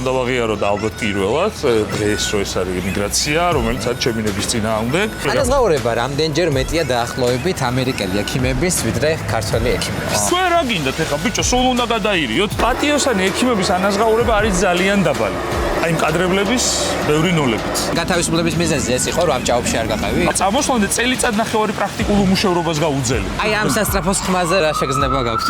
უნდა ვაღიარო და ალბათ პირველად დღეს რო ეს არის ემიგრაცია, რომელიც არის ჩემი ნების წინააღმდეგ. ანაზღაურება რამდენჯერ მეტია დაახლოებით ამერიკელი ექიმების ვიდრე ქართველი ექიმების. თქვენ რა გინდათ ეხლა ბიჭო, სულ უნდა გადაირიოთ. პატიოსანი ექიმების ანაზღაურება არის ძალიან დაბალი. აი მკადრებლების ბევრი ნოლებით. გათავისუფლების მიზეზი ეს იყო, რომ ამ ჭაობში არ გაყევი? წამოსვლამდე წელიწად ნახევარი პრაქტიკულ უმუშევრობას გაუძელი. აი ამ სასწრაფოს ხმაზე რა შეგრძნება გაქვთ?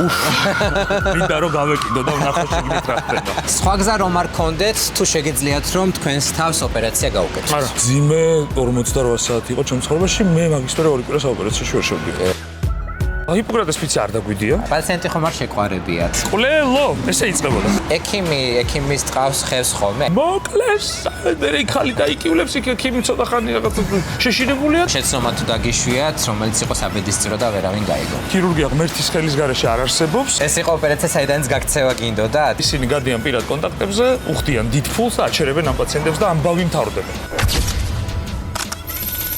მინდა რომ გავეკიდო და ვნახო შეგნით რა ხდება. სხვა გზა რომ არ გქონდეთ, თუ შეგიძლიათ რომ თქვენს თავს ოპერაცია გაუკეთოთ. არა, ძიმე 48 საათი იყო ჩემს ცხოვრებაში, მე მაგის მერე ორი კვირა საოპერაციოში ვერ შევდივარ. ჰიპოკრატეს ფიცი არ დაგვიდია. პაციენტი ხომ არ შეყვარებიათ. ყლელო, ესე იწყებოდა. ექიმის ტყავს ხევს ხოლმე. მოკლეს, მე ხალი დაიკივლებს იქ ექიმი ცოტა ხანი რაღაც შეშინებულია. შეცდომა თუ დაგიშვიათ, რომელიც იყო საბედისწერო და ვერავინ გაიგო. ქირურგია ღმერთის ხელის გარეშე არ არსებობს. ეს იყო ოპერაცია, საიდანაც გაქცევა გინდოდათ? ისინი გადიან პირად კონტაქტებზე, უხდიან დიდ ფულს და აჩერებენ ამ პაციენტებს და ამბავი მთავრდებენ.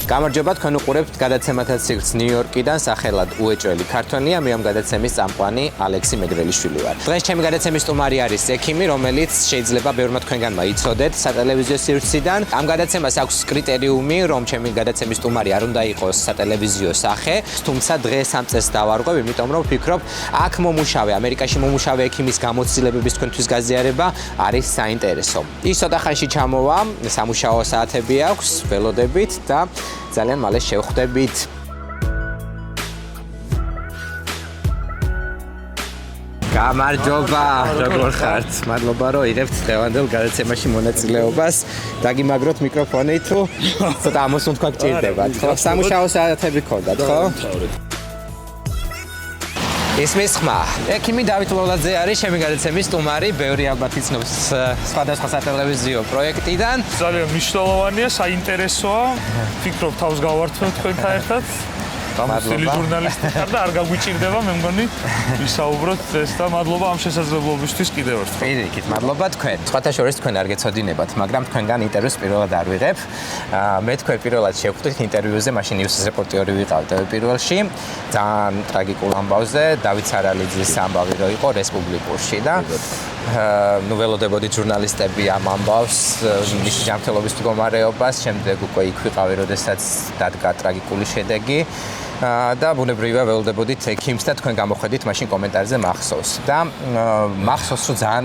გამარჯობა, თქვენ უყურებთ გადაცემათა ციკლს ნიუ-იორკიდან, სახელად უეჭველი ქართველია, მე ამ გადაცემის წამყვანი ალექსი მედრელიშვილი ვარ. დღეს ჩემი გადაცემის სტუმარი არის ექიმი, რომელიც შეიძლება ბევრმა თქვენგანმა იცოდეთ სატელევიზიო სივრციდან. ამ გადაცემას აქვს კრიტერიუმი, რომ ჩემი გადაცემის სტუმარი არ უნდა იყოს სატელევიზიო სახე, თუმცა დღეს ამ წესს დავარღვევ, იმიტომ რომ ვფიქრობ, აქ მომუშავე, ამერიკაში მომუშავე ექიმის გამოცდილებების თქვენთვის გაზიარება არის საინტერესო. ის ცოტა ხანში ჩამოვა, სამუშაო საათები აქვს, ველოდებით და ძალიან მალე შევხვდებით. გამარჯობა, როგორ ხართ? მადლობა, რომ იღებთ დღევანდელ გადაცემაში მონაწილეობას. დაგიმაგროთ მიკროფონი თუ ცოტა ამოსულ თქვა გჭირდებათ, ხო? სამუშაო საათები გქონდათ, ხო? ისმის ხმა. ექიმი დავით ლოლაძე არის ჩემი გადაცემის სტუმარი, ბევრი ალბათ იცნობს სხვადასხვა სატელევიზიო პროექტიდან. ძალიან მნიშვნელოვანია, საინტერესოა. ვფიქრობ თავს გავართმევ თქვენთან ერთად. გამოცდილი ჟურნალისტი ხარ და არ გაგვიჭირდება, მე მგონი, ვისაუბროთ ეს და მადლობა ამ შესაძლებლობისთვის კიდევ ერთხელ. პირიქით, მადლობა თქვენ. სხვათა შორის თქვენ არ გეცოდინებათ, მაგრამ თქვენგან ინტერვიუს პირველად არ ვიღებ. მე თქვენ პირველად შევხვდით ინტერვიუზე, მაშინ ნიუს რეპორტერი ვიყავ პირველში. ძალიან ტრაგიკულ ამბავზე, დავით სარალიძის ამბავი რო იყო რესპუბლიკურში და ნუ ველოდებოდი ჟურნალისტები ამ ამბავს, მისი ჯანმრთელობის მდგომარეობას, შემდეგ უკვე იქ ვიყავი, როდესაც დადგა ტრაგიკული შედეგი. და ბუნებრივია ველოდებოდით ექიმს და თქვენ გამოხედით მაშინ კომენტარზე მახსოვს. და მახსოვს, რომ ძალიან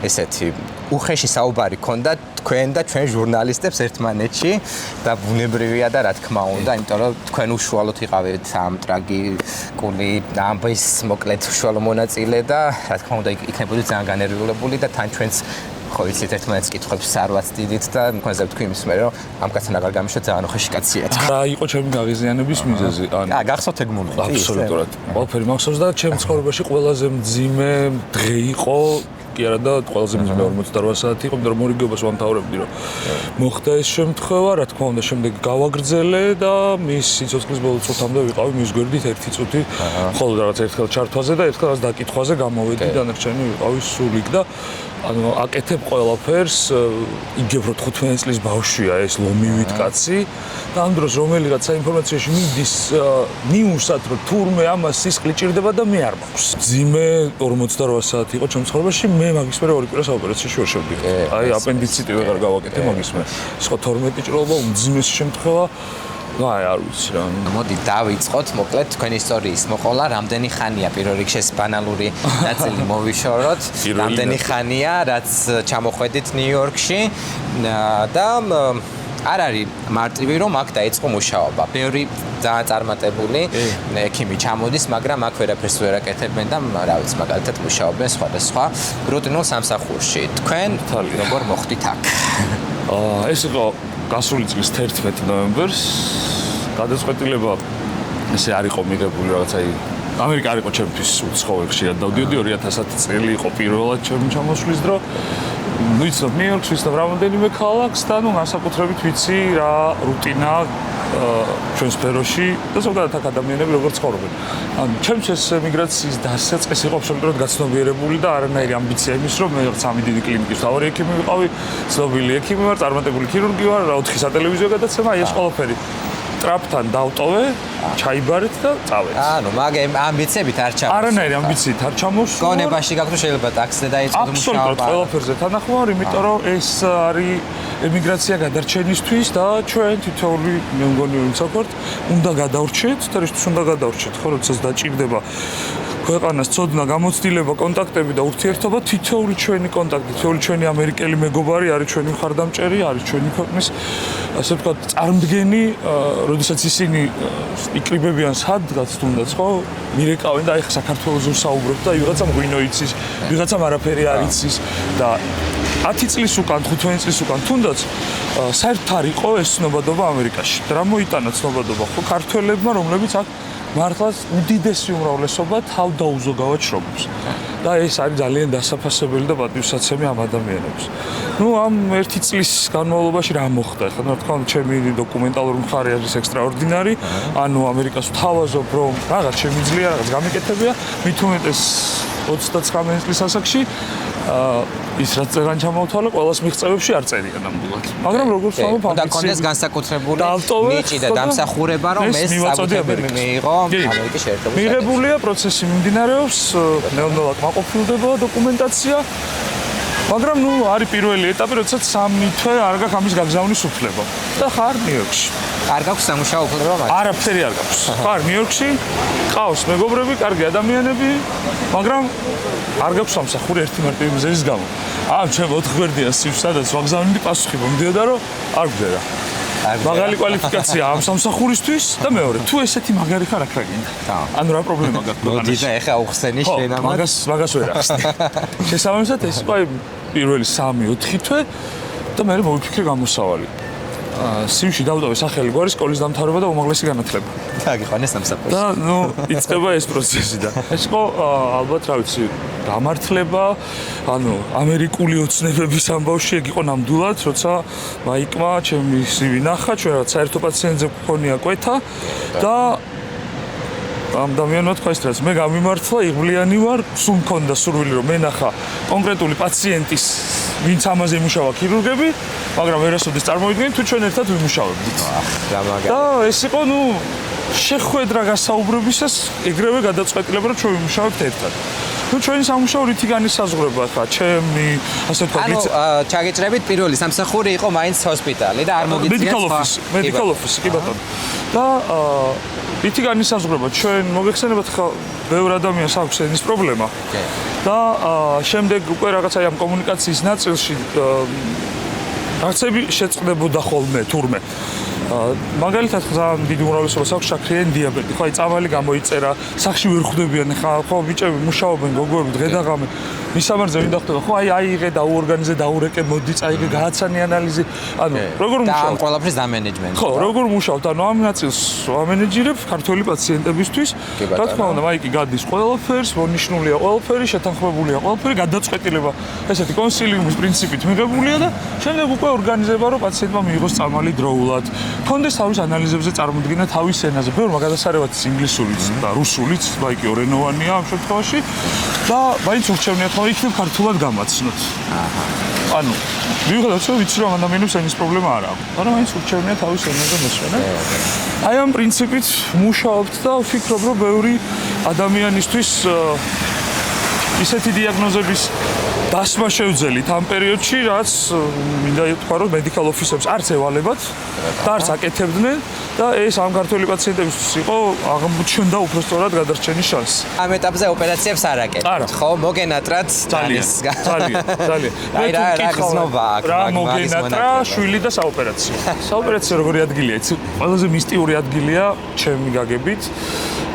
ესეთი უხეში საუბარი ქონდა თქვენ და ჩვენ ჟურნალისტებს ერთმანეთში და ბუნებრივია და რა თქმა უნდა, იმიტომ რომ თქვენ უშუალოდ იყავით ამ ტრაგიკული ამბის მოკლედ უშუალო მონაწილე და რა თქმა უნდა იქნებოდით ძალიან განერვირებული და თან ჩვენც ხო იცით ერთმანეთს კითხვებს სარვაც დიდით და მქონდა თქვი იმის მე რომ ამ კაცთან აღარ გამიშვა ძალიან უხეში კაცია. რა იყო ჩემი გაღიზიანების მიზეზი? გახსოვთ ეგ მომენტი? აბსოლუტურად. ყველაფერი მახსოვს და ჩემ ცხოვრებაში ყველაზე მძიმე დღე იყო კი არა და ყველაზე მძიმე 48 საათი იყო, მაგრამ მორიგებას ვამთავრებდი რომ მოხდა ეს შემთხვევა, რა თქმა უნდა, შემდეგ გავაგრძელე და მის სიცოცხლის ბოლო წუთამდე ვიყავი მის გვერდით 1 წუთი, მხოლოდ რაღაც ერთხელ ჩართვაზე და ერთხელ რაც დაკითხვაზე გამოვედი, დანარჩენი ვიყავი სულ იქ და ანუ აკეთებ ყველაფერს, იგივე 15 წლის ბავშვია ეს ლომივით კაცი და ამ დროს რომელიღაც საინფორმაციაში მიდის ნიუსად რომ თურმე ამას სისხლი ჭირდება და მე არ მაქვს. ძიმე 48 საათი იყო ჩემს ცხოვრებაში, მე მაგის მერე ორი კვირა საოპერაციაში ვერ შევდივარ. აი აპენდიციტი ვეღარ გავაკეთე მაგის მერე. სხვა 12 ჭრილობა უმძიმესი შემთხვევა. აი არ ვიცი რა. მოდი დავიწყოთ მოკლედ თქვენი ისტორიის მოყოლა, რამდენი ხანია პირველ რიგში ეს ბანალური ნაწილი მოვიშოროთ. რამდენი ხანია რაც ჩამოხვედით ნიუ-იორკში და არ არის მარტივი რომ აქ დაიწყო მუშაობა. ბევრი ძალიან წარმატებული ექიმი ჩამოდის, მაგრამ აქ ვერაფერს ვერ აკეთებენ და რა ვიცი, მაგალითად მუშაობენ სხვადასხვა რუტინულ სამსახურში. თქვენ როგორ მოხდით აქ? ეს იყო გასული წლის 11 ნოემბერს. გადაწყვეტილება ესე არ იყო მიღებული რაღაც აი ამერიკა არ იყო ჩემთვის უცხოელ ხშირად დავდიოდი 2010 წელი იყო პირველად ჩემი ჩამოსვლის დრო. ვიცნობ ნიუ-იორკს, ვიცნობ რამდენიმე ქალაქს და ნუ განსაკუთრებით ვიცი რა რუტინა ჩვენ სფეროში და ზოგადად აქ ადამიანები როგორ ცხოვრობენ. ანუ ჩემს ეს ემიგრაციის დასაწყისი იყო აბსოლუტურად გაცნობიერებული და არანაირი ამბიცია იმის რომ მე სამი დიდი კლინიკის მთავარი ექიმი ვიყავი, ცნობილი ექიმი ვარ, წარმატებული ქირურგი ვარ, 4 სატელევიზიო გადაცემა, ეს ყველაფერი. ტრაპთან დავტოვე, ჩაიბარეთ და წავედი. ანუ მაგ ამბიციებით არ ჩამოს. არანაირი ამბიციით არ ჩამოვსულ. გონებაში გაქვს რომ შეიძლება ტაქსზე დაიწყო მუშაობა. აბსოლუტურად ყველაფერზე თანახმოვარ, იმიტომ რომ ეს არის ემიგრაცია გადარჩენისთვის და ჩვენ თითოეული მე მგონი ვინცოქორთ უნდა გადავრჩეთ და რისთვის უნდა გადავრჩეთ, ხო, როდესაც დაჭირდება ქვეყანას ცოდნა, გამოცდილება, კონტაქტები და ურთიერთობა, თითოეული ჩვენი კონტაქტი, თითოეული ჩვენი ამერიკელი მეგობარი არის ჩვენი მხარდამჭერი, არის ჩვენი ქვეყნის ასე ვთქვათ, წარმდგენი, როდესაც ისინი იკრიბებიან სადღაც თუნდაც, ხო, მირეკავენ და აი ხა საქართველოს ვსაუბრობ და ვიღაცამ ღვინო იცის, ვიღაცამ არაფერი არ იცის და 10 წლის უკან, 15 წლის უკან თუნდაც საერთოდ არ იყო ეს ცნობადობა ამერიკაში. და რა მოიტანა ცნობადობა, ხო, ქართველებმა, რომლებიც აქ მართლაც უდიდესი უმრავლესობა თავდაუზოგავად შრომობს. და ეს არის ძალიან დასაფასებელი და პატივსაცემი ამ ადამიანებს. ნუ ამ 1 წლის განმავლობაში რა მოხდა? ხა რა თქმა უნდა, ჩემი დოკუმენტალური მხარე არის ექსტრაორდინარი. ანუ ამერიკას ვთავაზობ, რომ რაღაც შემიძლია, რაღაც გამიკეთებია, მით უმეტეს 29 წლის ასაკში ის რაც წერან ჩამოვთვალე, ყველას მიღწევებში არ წერია ნამდვილად. მაგრამ როგორც ვთქვამთ, და კონდეს განსაკუთრებული ნიჭი და დამსახურება, რომ ეს საფუძველი მიიღო ამერიკის შეერთებული შტატებში. მიღებულია პროცესი მიმდინარეობს, ნელ-ნელა მაყოფილდება დოკუმენტაცია. მაგრამ ნუ არის პირველი ეტაპი, როდესაც 3 თვე არ გაქვს ამის გაგზავნის უფლება. და ხარ ნიუ-იორკში. არ გაქვს სამუშაო უფლება მათ? არაფერი არ გაქვს. ხარ ნიუ-იორკში, ყავს მეგობრები, კარგი ადამიანები, მაგრამ არ გაქვს სამსახური ერთი მარტივი მიზეზის გამო. ჩემ 4 გვერდიან სივს, სადაც ვაგზავნილი პასუხი მომდიოდა, რომ არ გვდერა. მაგალი კვალიფიკაცია ამ სამსახურისთვის და მეორე, თუ ესეთი მაგარი ხარ, აქ რა გინდა? ანუ რა პრობლემა გაქვს? მოდი და ეხა უხსენი შენ ამას. მაგას ვერ ახსნე. შესაბამისად ეს იყო პირველი 3-4 თვე და მე მოვიფიქრე გამოსავალი. სივში დავტოვე სახელი გვარი სკოლის დამთავრება და უმაღლესი განათლება. დაგიყვანეს სამსახურში. და ნუ იწყება ეს პროცესი და ეს იყო ალბათ რა ვიცი, გამართლება, ანუ ამერიკული ოცნებების ამბავში ეგ იყო ნამდვილად, როცა მაიკმა ჩემი CV ნახა, ჩვენ რაღაც საერთო პაციენტზე გქონია კვეთა და ამ ადამიანმა თქვა ის რაც მე გამიმართლა, იღბლიანი ვარ, სულ მქონდა სურვილი რომ მენახა კონკრეტული პაციენტის ვინც ამაზე იმუშავა ქირურგები, მაგრამ ვერასოდეს წარმოვიდგინე თუ ჩვენ ერთად ვიმუშავებდით. რა მაგარი. და ეს იყო ნუ შეხვედრა გასაუბრებისას ეგრევე გადაწყვეტილება რომ ჩვენ ვიმუშავებთ ერთად. ნუ ჩვენი სამუშაო რითი განისაზღვრება ხა, ჩემი ასე ვთქვათ, ანუ ჩაგეჭრებით პირველი სამსახური იყო მაინც ჰოსპიტალი და არ მოგიწია medical office, კი ბატონო. და რითი განისაზღვრება ჩვენ მოგეხსენებათ ხა ბევრ ადამიანს აქვს ენის პრობლემა. და შემდეგ უკვე რაღაცა ამ კომუნიკაციის ნაწილში რაღაცები შეწყდებოდა ხოლმე თურმე. მაგალითად ძალიან დიდი უმრავლესობას აქვს შაქრიანი დიაბეტი. ხო, აი წამალი გამოიწერა, სახში ვერ ხვდებიან ხა, ხო, ბიჭები მუშაობენ, გოგოები დღე-დაღამე. მისამართზე ვინ დახვდება? ხო, აი აიღე, დაუორგანიზე, დაურეკე, მოდი წაიღე, გააცანი ანალიზი. ანუ როგორ მუშაობ? და ყველაფრის დამენეჯმენტი. ხო, როგორ მუშაობთ? ანუ ამ ნაწილს ვამენეჯირებ ქართველი პაციენტებისთვის. რა თქმა უნდა, მაიკი გადის ყველაფერს, მონიშნულია ყველაფერი, შეთანხმებულია ყველაფერი, გადაწყვეტილება ესეთი კონსილიუმის პრინციპით მიღებულია და შემდეგ უკვე ორგანიზება, რომ პაციენტმა მიიღოს წამალი დროულად. კონდეს თავის ანალიზებზე წარმოდგენა თავის ენაზე. ბევრმა გადასარევად ინგლისურიც და რუსულიც, მაიკი ორენოვანია ამ შემთხვევაში და მაინც ურჩევნიათ, რომ იქნებ ქართულად გამაცნოთ. ანუ მიუხედავად რომ ვიცი რომ ადამიანებს ენის პრობლემა არ აქვს, მაგრამ მაინც ურჩევნია თავის ენაზე მოსვენა. აი ამ პრინციპით მუშაობთ და ვფიქრობ რომ ბევრი ადამიანისთვის ისეთი დიაგნოზების დასმა შევძელით ამ პერიოდში, რაც მინდა ითქვა რომ medical office-ებს არც ევალებათ და არც აკეთებდნენ და ეს ამ ქართველი პაციენტებისთვის იყო აღმოჩნდა უბრალოდ გადარჩენის შანსი. ამ ეტაპზე ოპერაციებს არ აკეთებთ, ხო? მოგენატრათ ძალიან. აი რა გზნობა აქ რა მოგენატრა შვილი და საოპერაციო. საოპერაციო როგორი ადგილია? იცი, ყველაზე მისტიური ადგილია ჩემი გაგებით.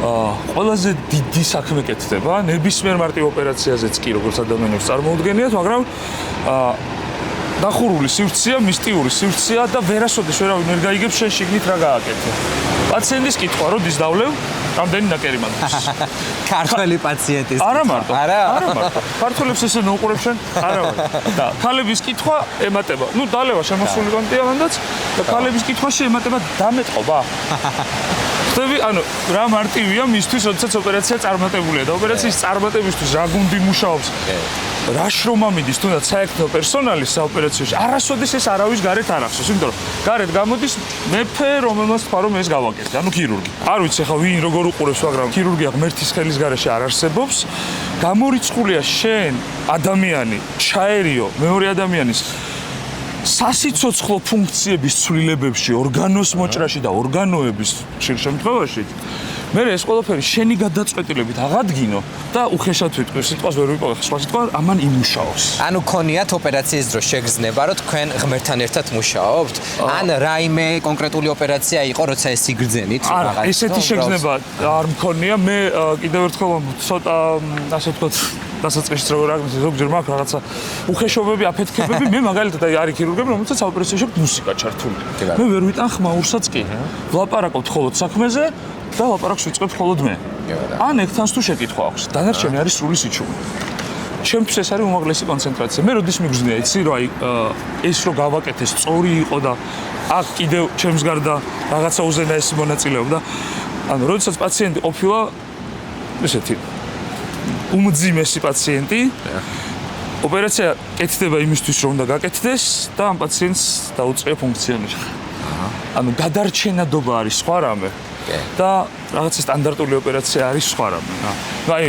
ყველაზე დიდი საქმე კეთდება, ნებისმიერ მარტივ ოპერაციაზეც კი როგორც ადამიანებს წარმოუდგენიათ, მაგრამ დახურული სივრცეა, მისტიური სივრცეა და ვერასოდეს ვერავინ ვერ გაიგებს შენ შიგნით რა გააკეთე. პაციენტის კითხვა როდის დავლევ, რამდენი ნაკერი მაქვს. ქართველი პაციენტის. არა მარტო. არა მარტო. ქართველებს ესე ნოუყურებ შენ? არა მარტო. და ქალების კითხვა ემატება. ნუ დალევა შემოსული კონტიამანდაც და ქალების კითხვაში ემატება დამეტყობა. ხდები, ანუ რა მარტივია მისთვის, როდესაც ოპერაცია წარმატებულია და ოპერაციის წარმატებისთვის რა გუნდი მუშაობს. რა შრომა მიდის თუნდაც საერთო პერსონალის საოპერაციოში არასოდეს ეს არავის გარეთ არ ახსოვს, იმიტომ რომ გარეთ გამოდის მეფე, რომელმაც თქვა რომ ეს გავაკეთე, ანუ ქირურგი. არ ვიცი ხა ვინ როგორ უყურებს, მაგრამ ქირურგია ღმერთის ხელის გარეშე არ არსებობს. გამორიცხულია შენ ადამიანი, ჩაერიო მეორე ადამიანის სასიცოცხლო ფუნქციების ცვლილებებში, ორგანოს მოჭრაში და ორგანოების ხშირ შემთხვევაში მე ეს ყველაფერი შენი გადაწყვეტილებით აღადგინო და უხეშად ვიტყვი, სიტყვას ვერ ვიპოვე, სხვა სიტყვა ამან იმუშაოს. ანუ ქონიათ ოპერაციის დროს შეგრძნება, რომ თქვენ ღმერთთან ერთად მუშაობთ? ან რაიმე კონკრეტული ოპერაცია იყო, როცა ეს იგრძენით? არა, ესეთი შეგრძნება არ მქონია. მე კიდევ ერთხელ ცოტა ასე ვთქვათ დასაწყისში როგორ აგნეს ზოგჯერ მაქვს რაღაცა უხეშობები, აფეთქებები. მე მაგალითად არის ქირურგები, რომელთაც საოპერაციოში მუსიკა ჩართული. მე ვერ ვიტან ხმაურსაც კი. ვლაპარაკობთ მხოლოდ საქმეზე და ლაპარაკს ვიწყებ მხოლოდ მე. ან ეგთანს თუ შეკითხვა აქვს, დანარჩენი არის სრული სიჩუმე. ჩემთვის ეს არის უმაღლესი კონცენტრაცია. მე როდის მიგრძნია, იცი, რომ აი ეს რო გავაკეთე სწორი იყო და აქ კიდევ ჩემს გარდა რაღაცა უზენაესი მონაწილეობდა. ანუ როდესაც პაციენტი ყოფილა ესეთი უმძიმესი პაციენტი, ოპერაცია კეთდება იმისთვის, რომ უნდა გაკეთდეს და ამ პაციენტს დაუწყია ფუნქციონირება. ანუ გადარჩენადობა არის სხვა რამე. და რაღაცა სტანდარტული ოპერაცია არის სხვა რამე. აი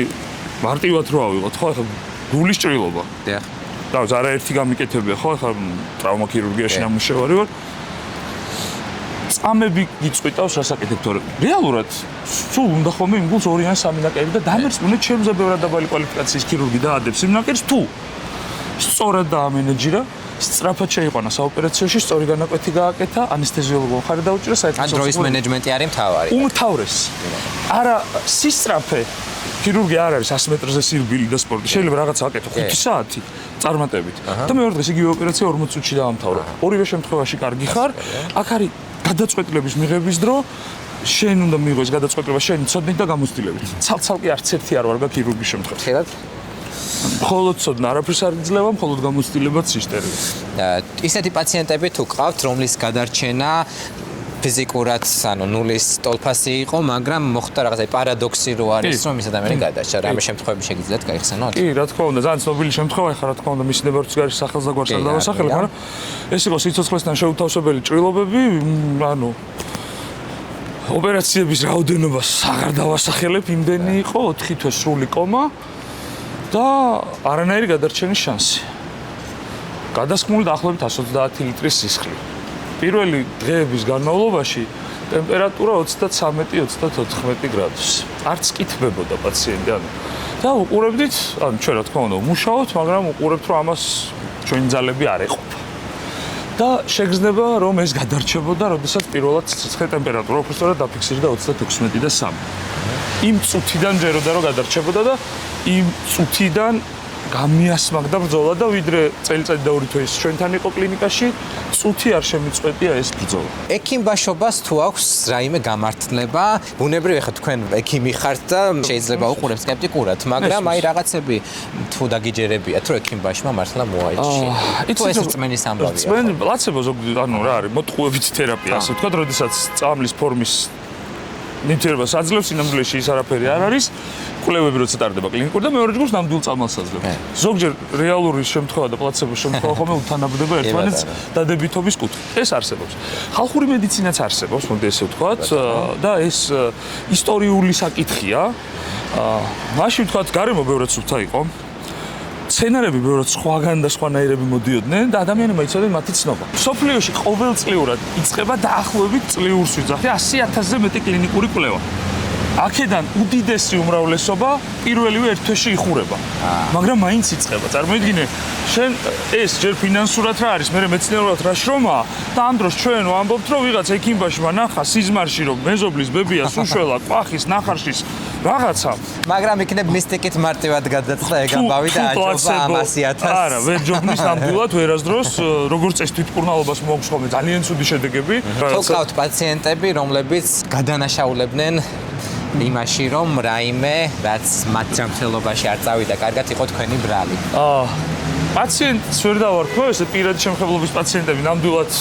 მარტივად რო ავიღოთ, ხო, ახლა გულის ჭრილობა. დიახ. და არაერთი გამიკეთებია, ხო, ახლა ტრავმა ქირურგიაში ნამუშევარი ვარ. წამები გიწყვიტავს რასაკეთებ, თორე რეალურად სულ უნდა ხოლმე იმ გულს 2 ან 3 ნაკერი და დამერწმუნე ჩემზე ბევრად დაბალი კვალიფიკაციის ქირურგი დაადებს იმ ნაკერს თუ სწორად დაამენეჯერა, სწრაფად შეიყვანა საოპერაციაში, სწორი განაკვეთი გააკეთა, ანესთეზიოლოგმა ხარი დაუჭირა საერთოდ. ან დროის მენეჯმენტი არის მთავარი. უმთავრესი. არა სისწრაფე ქირურგი არ არის 100 მეტრზე სირბილი და სპორტი. შეიძლება რაღაცა აკეთო 5 საათი წარმატებით. და მეორე დღეს იგივე ოპერაცია 40 წუთში დაამთავრა. ორივე შემთხვევაში კარგი ხარ. აქ არის გადაწყვეტილების მიღების დრო. შენ უნდა მიიღოს გადაწყვეტილება შენი ცოდნით და გამოცდილებით. ცალ-ცალკე არც ერთი არ ვარ ქირურგის შემთხვევაში. ხილად? მხოლოდ ცოდნა, არაფერს არ იძლევა, მხოლოდ გამოცდილებაც ისტერია. ისეთი პაციენტები თუ ყავთ, რომლის გადარჩენა ფიზიკურად, ანუ ნულის ტოლფასი იყო, მაგრამ მოხდა რაღაცა პარადოქსი რო არის, რომ ის ადამიანი გადარჩა. რამე შემთხვევები შეგიძლიათ გაიხსენოთ? კი, რა თქმა უნდა, ძალიან ცნობილი შემთხვევა, ხა რა თქმა უნდა, მისი ნებართვის გარშე სახელს და გვარს არ დავასახელებ, მაგრამ ეს იყო სიცოცხლესთან შეუთავსებელი ჭრილობები, ანუ ოპერაციების რაოდენობას აღარ დავასახელებ, იმდენი იყო 4 თვე სრული კომა და არანაირი გადარჩენის შანსი. გადასხმული დაახლოებით 130 ლიტრის სისხლი. პირველი დღეების განმავლობაში ტემპერატურა 33-34 გრადუსი. არც კითბებოდა პაციენტი, ანუ და უყურებდით, ანუ ჩვენ რა თქმა უნდა ვმუშაობთ, მაგრამ უყურებთ, რომ ამას ჩვენი ძალები არ ეყოფა. და შეგრძნება, რომ ეს გადარჩებოდა, როდესაც პირველად სიცხე ტემპერატურა უბრალოდ დაფიქსირდა 36 და 3. იმ წუთიდან ჯეროდა რომ გადარჩებოდა და იმ წუთიდან გამიასმაგდა ბრძოლა და ვიდრე წელიწადი და 2 თვე ის ჩვენთან იყო კლინიკაში, წუთი არ შემიწყვეტია ეს ბრძოლა. ექიმბაშობას თუ აქვს რაიმე გამართლება, ბუნებრივი ხა თქვენ ექიმი ხართ და შეიძლება უყურებთ სკეპტიკურად, მაგრამ აი რაღაცები თუ დაგიჯერებიათ, რომ ექიმბაშმა მართლა მოაიჭია. თუ ეს რწმენის ამბავია. რწმენი პლაცებო ზოგი, ანუ რა არის, მოტყუებით თერაპია, ასე ვთქვათ, როდესაც წამლის ფორმის ნივთიერებას აძლევს, სინამდვილეში ის არაფერი არ არის. კვლევები როცა ტარდება კლინიკურ და მეორე ჯგუფს ნამდვილ წამალს აძლევს. ზოგჯერ რეალური შემთხვევა და პლაცებოს შემთხვევა ხოლმე უთანაბრდება ერთმანეთს დადებითობის კუთხით. ეს არსებობს. ხალხური მედიცინაც არსებობს, მოდი ესე ვთქვათ, და ეს ისტორიული საკითხია. მაშინ ვთქვათ, გარემო ბევრად სუფთა იყო. სცენარები ბევრად სხვაგან და სხვანაირები მოდიოდნენ და ადამიანებმა იცოდნენ მათი ცნობა. სოფლიოში ყოველწლიურად იწყება დაახლოებით წლიურს ვიძახი 100,000-ზე მეტი კლინიკური კვლევა. აქედან უდიდესი უმრავლესობა პირველივე ერთ თვეში იხურება. მაგრამ მაინც იწყება. წარმოიდგინე, შენ ეს ჯერ ფინანსურად რა არის, მე მეცნიერულად რა შრომაა და ამ დროს ჩვენ ვამბობთ, რომ ვიღაც ექიმბაშმა ნახა სიზმარში, რომ მეზობლის ბებია სუშველა, ყვახის ნახარშის რაღაცა. მაგრამ იქნებ მისტიკით მარტივად გადაწყდა ეგ ამბავი და აჯობა 100,000. არა, ვერ ჯობნის ნამდვილად ვერასდროს როგორც წეს თვითმკურნალობას მოაქვს ხოლმე ძალიან ცუდი შედეგები. თუ ყავთ პაციენტები, რომლებიც გადანაშაულებდნენ იმაში, რომ რაიმე რაც მათ ჯანმრთელობაში არ წავიდა, კარგად იყო თქვენი ბრალი. პაციენტს ვერ დავარქვო, ესე პირადი შემხებლობის პაციენტები ნამდვილად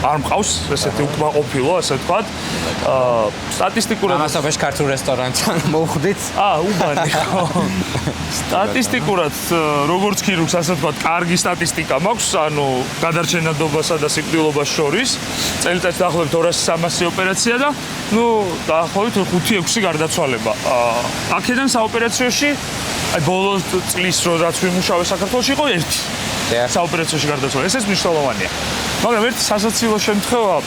არ მყავს, ესეთი უკმაყოფილო, ასე ვთქვათ. სტატისტიკურად ამასობაში ქართულ რესტორანთან მოვხვდით. უბანი ხო. სტატისტიკურად როგორც ქირურგს, ასე ვთქვათ, კარგი სტატისტიკა მაქვს, ანუ გადარჩენადობასა და სიკვდილობას შორის. წელიწადში დაახლოებით 200-300 ოპერაცია და დაახლოებით 5-6 გარდაცვალება. აქედან საოპერაციოში აი ბოლო წლის რაც ვიმუშავე საქართველოში იყო ერთი საოპერაციოში გარდაცვალება. ესეც მნიშვნელოვანია. მაგრამ ერთი სასაცილო შემთხვევა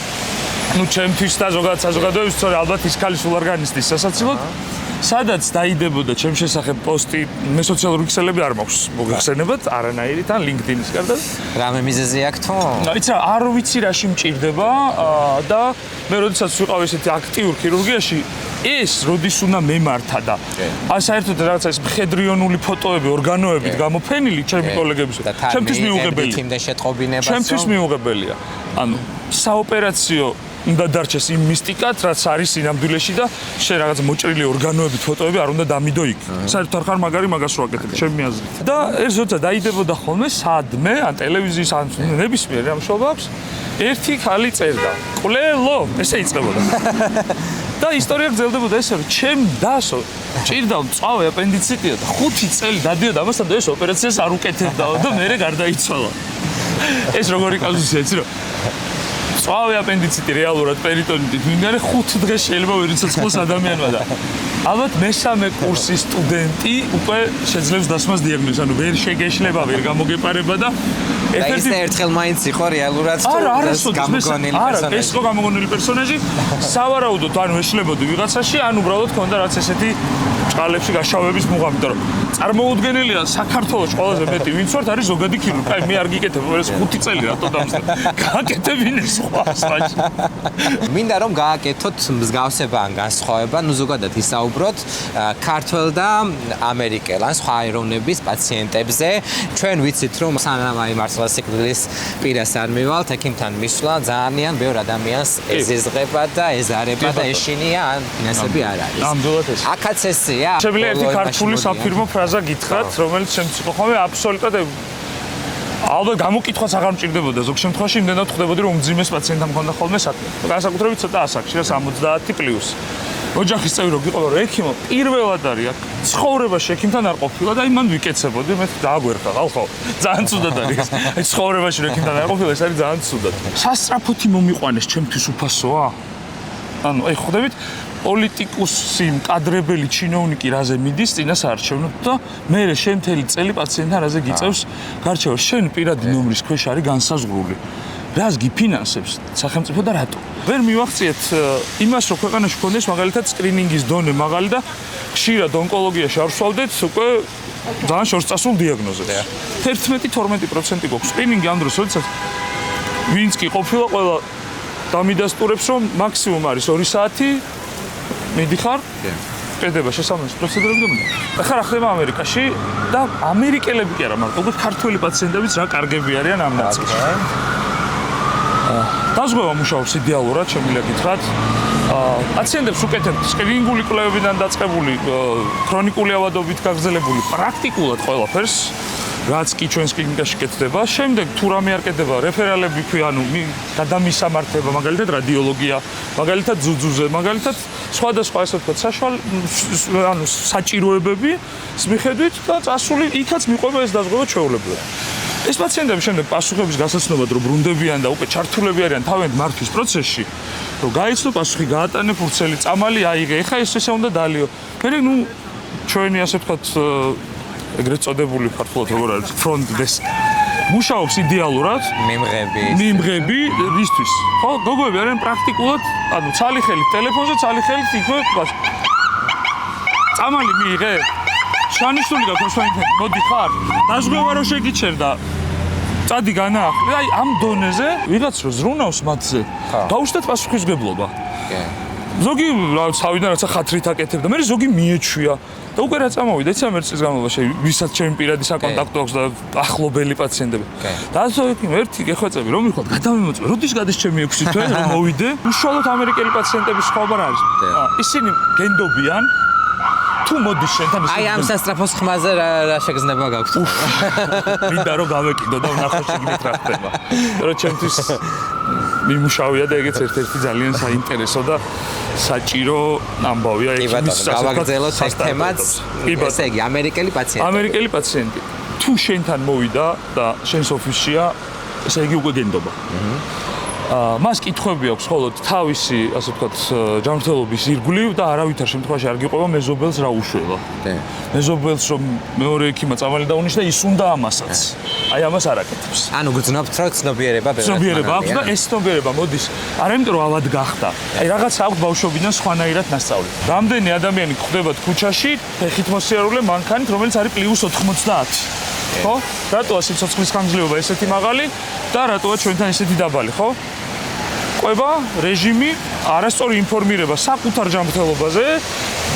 ჩემთვის და ზოგადად საზოგადოების სწორედ ალბათ ის ქალის სულ არ განიცდის სასაცილოდ, სადაც დაიდებოდა ჩემ შესახებ პოსტი, მე სოციალური ქსელები არ მაქვს მოგეხსენებათ, არანაირი თან LinkedIn-ის გარდა. რამე მიზეზი აქვს თუ? იცი რა, არ ვიცი რაში მჭირდება და მე როდესაც ვიყავ ესეთი აქტიურ ქირურგიაში, ეს როდის უნდა მემართა და საერთოდ რაღაცა ეს მხედრიონული ფოტოები, ორგანოებით გამოფენილი ჩემი კოლეგებისა. ჩემთვის მიუღებელია. თიმდე შეტყობინებას. ჩემთვის მიუღებელია. ანუ საოპერაციო უნდა დარჩეს იმ მისტიკად, რაც არის სინამდვილეში და შენ რაღაც მოჭრილი ორგანოებით ფოტოები არ უნდა დამიდო იქ. საერთოდ არ ხარ მაგარი მაგას რო აკეთებ, ჩემი აზრით. და ეს როცა დაიდებოდა ხოლმე სადმე, ან ტელევიზიის ან ნებისმიერ ამ შობaks, ერთი ხალი წერდა. ყლელო, ესე იწყებოდა. და ისტორია გრძელდებოდა ესე, რომ ჩემ დასო ჭირდა მწვავე აპენდიციტია და 5 წელი დადიოდა ამასთან და ეს ოპერაციას არ უკეთებდაო და მერე გარდაიცვალა. ეს როგორი კაზუსია, იცი რა? მწვავე აპენდიციტი რეალურად პერიტონიტით მინდარი 5 დღეს შეიძლება ვერ იცოცხლოს ადამიანმა და ალბათ მესამე კურსის სტუდენტი უკვე შეძლებს დასმას დიაგნოზს, ანუ ვერ შეგეშლება, ვერ გამოგეპარება და ერთ-ერთი ერთხელ მაინც იყო რეალურად გამოგონილი პერსონაჟი. ეს იყო გამოგონილი პერსონაჟი. სავარაუდოდ ან ეშლებოდი ვიღაცაში, ან უბრალოდ ქონდა რაც ესეთი ჭყალებში გაშავების მუღამი, იმიტომ რომ წარმოუდგენელია საქართველოს ყველაზე მეტი ვინც ვართ არის ზოგადი ქირურგი. აი მე არ გიკეთებ, ეს 5 წელი რატო დამსწრე. გააკეთებინე სხვა სვაჭი. მინდა რომ გააკეთოთ მსგავსება ან განსხვავება, ზოგადად ისაუბროთ ქართველ და ამერიკელ ან სხვა ეროვნების პაციენტებზე. ჩვენ ვიცით რომ სანამ აი მართლა სიკვდილის პირას არ მივალთ, ექიმთან მისვლა ძალიან ბევრ ადამიანს ეზიზღება და ეზარება და ეშინია ან ფინანსები არ არის. ნამდვილად ეს. აქაც ესეა. შეგვიძლია ერთი ქართული საფირმო ფრაზა გითხრათ, რომელიც ჩემს იყო ხოლმე აბსოლუტურად ალბათ გამოკითხვაც აღარ მჭირდებოდა ზოგ შემთხვევაში იმდენად ხვდებოდი რომ უმძიმეს პაციენტთან მქონდა ხოლმე საქმე. განსაკუთრებით ცოტა ასაკში რა 70 პლუს. ოჯახის წევრი რო გიყო რომ ექიმო პირველად არის აქ ცხოვრებაში ექიმთან არ ყოფილა და აი მან ვიკეცებოდი მე დააგვერხა ხალხო. ძალიან ცუდად არის. აი ცხოვრებაში რო ექიმთან არ ყოფილა ეს არის ძალიან ცუდად. სასწრაფოთი მომიყვანეს ჩემთვის უფასოა? ანუ აი ხვდებით პოლიტიკუსი, მკადრებელი ჩინოვნიკი რაზე მიდის წინას არჩევნოთ და მე შენ მთელი წელი პაციენტთან რაზე გიწევს გარჩევას. შენ პირადი ნომრის ქვეშ არის განსაზღვრული. რას გიფინანსებს სახელმწიფო და რატო? ვერ მივახციეთ იმას, რომ ქვეყანაში ქონდეს მაგალითად სკრინინგის დონე მაღალი და ხშირად ონკოლოგიაში არ ვსვავდეთ უკვე ძალიან შორს წასულ დიაგნოზებს. 11-12% გვაქვს სკრინინგი ამ დროს, როდესაც ვინც კი ყოფილა ყველა დამიდასტურებს, რომ მაქსიმუმ არის 2 საათი მიდიხარ, ყედება შესაბამის პროცედურები და ხარ ახლა ამერიკაში და ამერიკელები კი არა, მაგრამ უკვე ქართველი პაციენტებიც რა კარგები არიან ამ ნაწილში. დაზღვევა მუშაობს იდეალურად, შემიძლია გითხრათ. პაციენტებს უკეთებთ სკრინინგული კვლევებიდან დაწყებული, ქრონიკული ავადობით გაგრძელებული პრაქტიკულად ყველაფერს, რაც კი ჩვენს კლინიკაში კეთდება. შემდეგ თუ რამე არ კეთდება, რეფერალები ქვია, ანუ გადამისამართება, მაგალითად რადიოლოგია, მაგალითად ძუძუზე, მაგალითად სხვადასხვა ასე ვთქვათ, ანუ საჭიროებები მიხედვით და წასული იქაც მიყვება ეს დაზღვევა ჩვეულებრივად. ეს პაციენტები შემდეგ პასუხების გასაცნობად რომ ბრუნდებიან და უკვე ჩართულები არიან თავიანთ მართვის პროცესში, რომ გაიცნო პასუხი, გაატანე ფურცელი, წამალი აიღე, ეხა ესე უნდა დალიო. მე ჩვენი ასე ვთქვათ ეგრეთ წოდებული ქართულად როგორ არის front desk მუშაობს იდეალურად მიმღები ისთვის ხო გოგოები არიან პრაქტიკულად ანუ ცალი ხელით ტელეფონზე ცალი ხელით იქვე გას წამალი მიიღე შანიშნული გაქვს თქვენ მოდი ხარ დაზღვევა რო შეგიჩერდა წადი განაახლე აი ამ დონეზე ვიღაც რო ზრუნავს მათზე გაუშვათ პასუხისმგებლობა ზოგი თავიდან რაცა ხათრით აკეთებდა მე ზოგი მიეჩვია და უკვე რა წამოვიდა იცი ამერ წლის განმავლობაში ვისაც ჩემი პირადი საკონტაქტო აქვს და ახლობელი პაციენტები და ასე ერთი გეხვეწები რომ მიხოთ გადამიმოწმე როდის გადის ჩემი 6 თვე რომ მოვიდე უშუალოდ ამერიკელი პაციენტების ხობა რა არის ისინი გენდობიან თუ მოდის შენთან აი ამ სასტრაფოს ხმაზე რა შეგრძნება გაქვთ? მინდა რომ გავეკიდო და ვნახო შეგნით რა ხდება. რომ ჩემთვის მიმუშავია და ეგეც ერთ-ერთი ძალიან საინტერესო და საჭირო ამბავია კი ბატონო, გავაგრძელოთ ეს თემაც. ესე იგი, ამერიკელი პაციენტი. ამერიკელი პაციენტი. თუ შენთან მოვიდა და შენს ოფისშია, ესე იგი უკვე გენდობა. მას კითხვები აქვს მხოლოდ თავისი, ასე ვთქვათ, ჯანმრთელობის ირგვლივ და არავითარ შემთხვევაში არ გიყვება მეზობელს რა უშველა. მეზობელს რომ მეორე ექიმა წამალი დაუნიშნა, ის უნდა ამასაც. აი ამას არ აკეთებს. ანუ გძნობთ რომ ცნობიერება ბევრად ცნობიერება აქვს და ეს ცნობიერება მოდის არა იმიტომ რომ ავად გახდა. აი რაღაცა აქვს ბავშვობიდან სხვანაირად ნასწავლი. რამდენი ადამიანი გვხვდებათ ქუჩაში, ფეხით მოსიარულე მანქანით, რომელიც არის +90. ხო? რატოა სიცოცხლის ხანგრძლივობა ესეთი მაღალი და რატოა ჩვენთან ესეთი დაბალი, ხო? ყვება, რეჟიმი, არასწორი ინფორმირება საკუთარ ჯანმრთელობაზე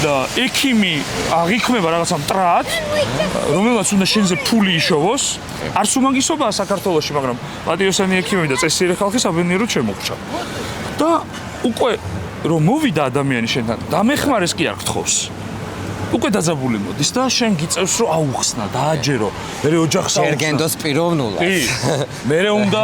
და ექიმი აღიქმება რაღაცა მტრად, რომელსაც უნდა შენზე ფული იშოვოს. არც უმაგისობაა საქართველოში, მაგრამ პატიოსანი ექიმები და წესიერი ხალხი საბედნიეროდ შემოგვჭა. და უკვე რომ მოვიდა ადამიანი შენთან, დამეხმარეს კი არ გთხოვს. უკვე დაძაბული მოდის და შენ გიწევს რომ აუხსნა, დააჯერო, მერე ოჯახს აუხსნა. ერგენდოს პიროვნულად. კი. მერე უნდა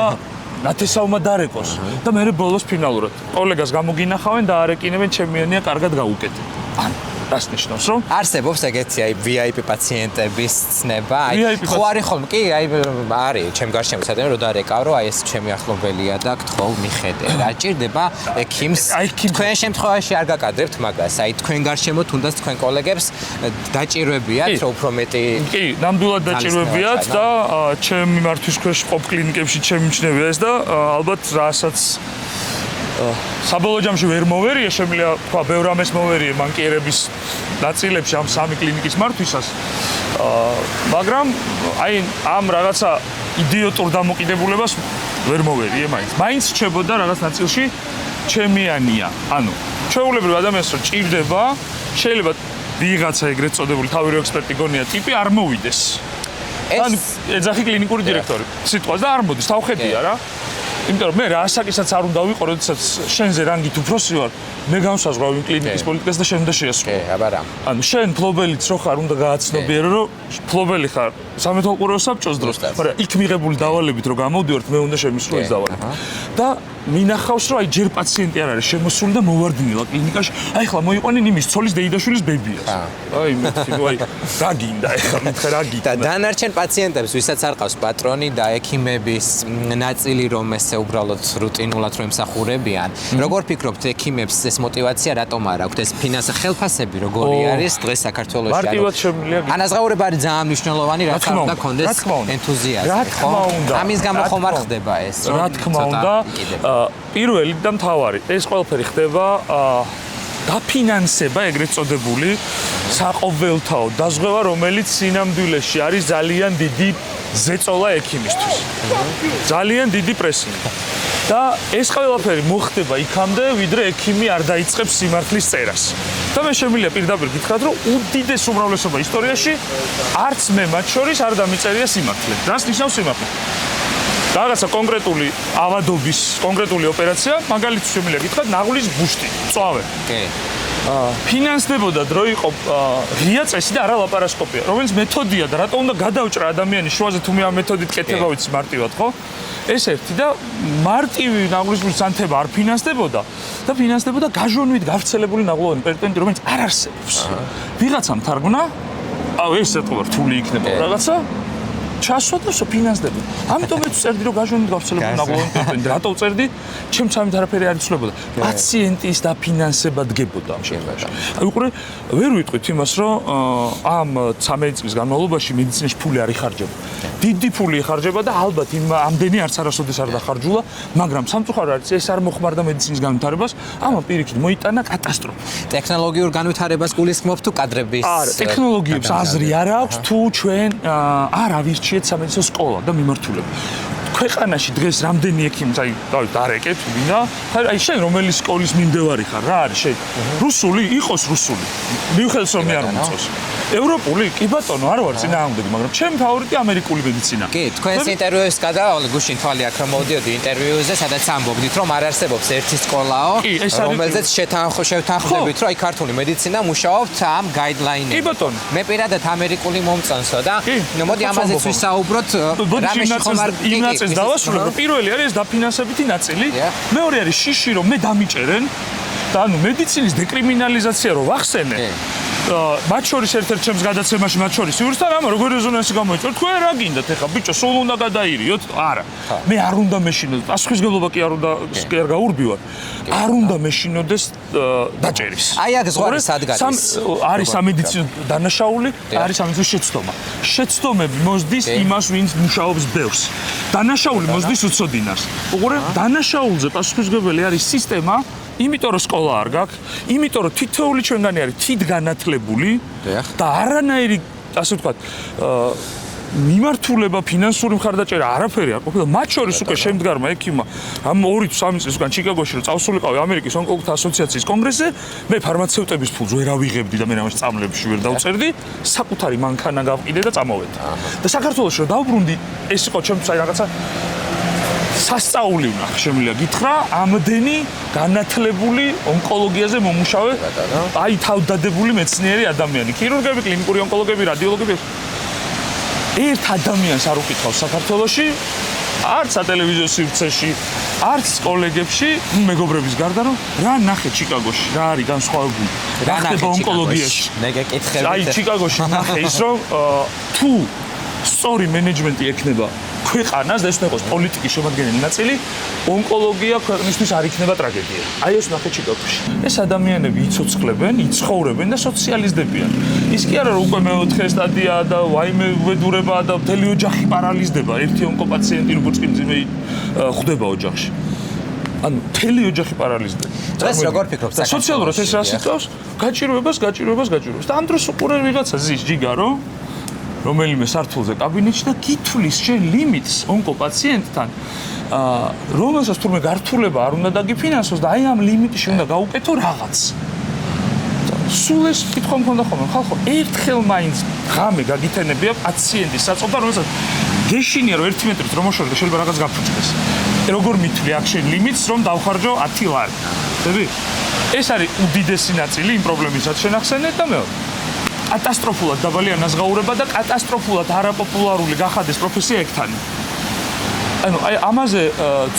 ნათესავმა დარეკოს და მერე ბოლოს ფინალურად კოლეგას გამოგინახავენ და არეკინებენ ჩემიანია კარგად გაუკეთე. ან რას ნიშნავს რომ არსებობს ეგეთი აი VIP პაციენტების ცნება, აი ხო არის ხოლმე კი აი არის ჩემ გარშემო სადღაც რომ დარეკავ რომ აი ეს ჩემი ახლობელია და გთხოვ მიხედე რა ჭირდება ექიმს თქვენ შემთხვევაში არ გაკადრებთ მაგას აი თქვენ გარშემო თუნდაც თქვენ კოლეგებს დაჭირვებიათ რომ უფრო მეტი კი ნამდვილად დაჭირვებიათ და ჩემი მართვის ქვეშ ყოფ კლინიკებში ჩემი მჩნევია ეს და ალბათ რასაც საბოლოო ჯამში ვერ მოვერია, შემიძლია თქვა, ბევრ ამას მოვერია მანკიერების ნაწილებში ამ სამი კლინიკის მართვისას. მაგრამ აი ამ რაღაცა იდიოტურ დამოკიდებულებას ვერ მოვერია მაინც. მაინც რჩებოდა რაღაც ნაწილში ჩემიანია. ანუ ჩვეულებრივ ადამიანს რო ჭირდება, შეიძლება ვიღაცა ეგრეთ წოდებული თავი რო ექსპერტი გონია ტიპი არ მოვიდეს. ანუ ეძახი კლინიკური დირექტორი. სიტყვას და არ მოდის, თავხედია რა. იმიტომ რომ მე რა ასაკისაც არ უნდა ვიყო, როდესაც შენზე რანგით უფროსი ვარ, მე განსაზღვრავ იმ კლინიკის პოლიტიკას და შენ უნდა შეასრულო. კი, აბა რა. ანუ შენ ფლობელიც რო ხარ, უნდა გააცნობიერო, რომ ფლობელი ხარ სამეთვალყურეო საბჭოს დროს, მაგრამ იქ მიღებული დავალებით რო გამოვდივართ, მე უნდა შემისრულო ეს დავალება. და მინახავს რომ აი ჯერ პაციენტი არ არის შემოსული და მოვარდნილა კლინიკაში. აი ხლა მოიყვანენ იმის ცოლის დეიდაშვილის ბებიას. აი მეთქი, აი რა გინდა ეხლა მეთქე რა გინდა. და დანარჩენ პაციენტებს, ვისაც არ ყავს პატრონი და ექიმების ნაწილი რომ ესე უბრალოდ რუტინულად რომ ემსახურებიან. როგორ ფიქრობთ ექიმებს ეს мотиваცია რატომ არ აქვთ ეს ფინანსი ხელფასები როგორი არის დღეს საქართველოში? მარტივად შემიძლია. ანაზღაურება არის ძალიან მნიშვნელოვანი რა თქმა უნდა კონდეს ენთუზიაზმი, ხო? ამის გამო ხომ არ ხდება ეს? რა თქმა უნდა. პირველი და მთავარი ეს ყველაფერი ხდება დაფინანსება ეგრეთ წოდებული საყოველთაო დაზღვევა რომელიც სინამდვილეში არის ძალიან დიდი ზეწოლა ექიმისთვის ძალიან დიდი პრესინგი და ეს ყველაფერი მოხდება იქამდე ვიდრე ექიმი არ დაიწყებს სიმართლის წერას და მე შემიძლია პირდაპირ გითხრათ რომ უდიდეს უმრავლესობა ისტორიაში არც მე მათ შორის არ დამიწერია სიმართლე რას ნიშნავს სიმართლე რაღაცა კონკრეტული ავადობის კონკრეტული ოპერაცია, მაგალითად შემიძლია გითხრათ, ნაღვლის ბუშტი, წვავე. კი. ფინანსდებოდა დრო იყო ღია წესი და არა ლაპარასკოპია, რომელიც მეთოდია და რატომ უნდა გადავჭრა ადამიანი შუაზე თუ მე ამ მეთოდით კეთება ვიცი მარტივად, ხო? ეს ერთი და მარტივი ნაღვლის ბუშტის ანთება არ ფინანსდებოდა და ფინანსდებოდა გაჟონვით გავრცელებული ნაღლოვანი პერიტონიტი, რომელიც არ არსებობს. ვიღაცამ თარგმნა, აუ ეს ეთქვა რთული იქნება რაღაცა ჩასვა და ფინანსდება. ამიტომ მეც წერდი რომ გაჟონვით გავრცელებული ნაღლოვანი პერიტონიტი. რატო წერდი? ჩემს ამით არაფერი არ იცვლებოდა. პაციენტის დაფინანსება დგებოდა ამ შემთხვევაში. აი უყურე, ვერ ვიტყვით იმას, რომ ამ 13 წლის განმავლობაში მედიცინაში ფული არ იხარჯება. დიდი ფული იხარჯება და ალბათ იმ ამდენი არც არასოდეს არ დახარჯულა, მაგრამ სამწუხაროდ არის ეს არ მოხმარდა მედიცინის განვითარებას, ამან პირიქით მოიტანა კატასტროფა. ტექნოლოგიურ განვითარებას გულისხმობთ თუ კადრების? არა, ტექნოლოგიებს აზრი არ აქვს თუ ჩვენ არ ავირჩიეთ სამედიცინო სკოლა და მიმართულება. ქვეყანაში დღეს რამდენი ექიმი აი დარეკეთ ვინა? აი შენ რომელი სკოლის მიმდევარი ხარ? რა არის შენ? რუსული? იყოს რუსული. მივხვდეთ რომ მე არ მომწონს. ევროპული? კი ბატონო, არ ვარ წინააღმდეგი, მაგრამ ჩემი ფავორიტი ამერიკული მედიცინა. კი, თქვენს ინტერვიუს გადავალ გუშინ თვალი აქ რომ მოდიოდი ინტერვიუზე, სადაც ამბობდით, რომ არ არსებობს ერთი სკოლაო, რომელზეც შევთანხმდებით, რომ აი ქართული მედიცინა მუშაობთ ამ გაიდლაინებში. კი ბატონო. მე პირადად ამერიკული მომწონსო და მოდი ამაზეც ვისაუბროთ, რამეში ხომ არ იმ ნაწილს დავასრულებ, რომ პირველი არის დაფინანსებითი ნაწილი, მეორე არის შიში, რომ მე დამიჭერენ და ანუ მედიცინის დეკრიმინალიზაცია რო ვახსენე. მათ შორის ერთ-ერთ ჩემს გადაცემაში მათ შორის იურსთან ამა როგორ რეზონანსი გამოიწვევ თქვენ რა გინდათ ეხა ბიჭო სულ უნდა გადაირიოთ არა მე არ უნდა მეშინოთ პასუხისგებლობა კი არ უნდა კი არ გაურბივარ არ უნდა მეშინოდეს დაჭერის აი აქ ზღვარი სად გადის არის სამედიცინო დანაშაული არის სამედიცინო შეცდომები მოსდის იმას ვინც მუშაობს ბევრს დანაშაული მოსდის უცოდინარს უყურე დანაშაულზე პასუხისგებელი არის სისტემა იმიტომ რომ სკოლა არ გაქვს, იმიტომ რომ თითოეული ჩვენგანი არის თვითგანათლებული და არანაირი, ასე ვთქვათ, მიმართულება, ფინანსური მხარდაჭერა არაფერი არ ყოფილა. მათ შორის უკვე შემდგარმა ექიმმა ამ 2-3 წლის უკან ჩიკაგოში რომ წავსულიყავი ამერიკის ონკოლოგთა ასოციაციის კონგრესზე, მე ფარმაცევტების ფულს ვერ ავიღებდი და მე ამას წამლებში ვერ დავწერდი, საკუთარი მანქანა გავყიდე და წამოვედი. და საქართველოში რომ დავბრუნდი, ეს იყო ჩემთვის აი რაღაცა სასწაული უნდა შემიძლია გითხრა ამდენი განათლებული ონკოლოგიაზე მომუშავე აი თავდადებული მეცნიერი ადამიანი ქირურგები კლინიკური ონკოლოგები რადიოლოგები ერთ ადამიანს არ უკითხავს საქართველოში არც სატელევიზიო სივრცეში არც კოლეგებში მეგობრების გარდა რომ რა ნახე ჩიკაგოში რა არის განსხვავებული რა ხდება ონკოლოგიაში მე გეკითხებით აი ჩიკაგოში ნახე ის რომ თუ სწორი მენეჯმენტი ექნება ქვეყანას და ეს ნახოს პოლიტიკის შემადგენელი ნაწილი ონკოლოგია ქვეყნისთვის არ იქნება ტრაგედია. აი ეს ნახე ჩიკაგოში. ეს ადამიანები იცოცხლებენ, იცხოვრებენ და სოციალიზდებიან. ის კი არა რომ უკვე მეოთხე სტადიაა და ვაიმე უბედურებაა და მთელი ოჯახი პარალიზდება. ერთი ონკოპაციენტი როგორც კი მძიმე ხვდება ოჯახში. ანუ მთელი ოჯახი პარალიზდება. დღეს როგორ ფიქრობთ საქართველოს? სოციალურად ეს რას იწევს? გაჭირვებას და ამ დროს უყურე ვიღაცა ზის ჯიგარო რომელიმე სართულზე კაბინეტში და გითვლის შენ ლიმიტს ონკოპაციენტთან რომელსაც თურმე გართულება არ უნდა დაგიფინანსოს და აი ამ ლიმიტში უნდა გაუკეთო რაღაც სულ ეს კითხვა მქონდა ხოლმე ხალხო ერთხელ მაინც ღამე გაგითენებია პაციენტის საწოლდა რომელსაც გეშინია რომ 1 მეტრით რომ მოშორდა შეიძლება რაღაც გაფუჭდეს როგორ მithვლი აქ შენ ლიმიტს რომ დავხარჯო 10 ლარი ხები ეს არის უდიდესი ნაწილი იმ პრობლემისაც შენახსენეთ და მეორე კატასტროფულად დაბალი ანაზღაურება და კატასტროფულად არაპოპულარული გახადეს პროფესია ექთანი. ანუ აი ამაზე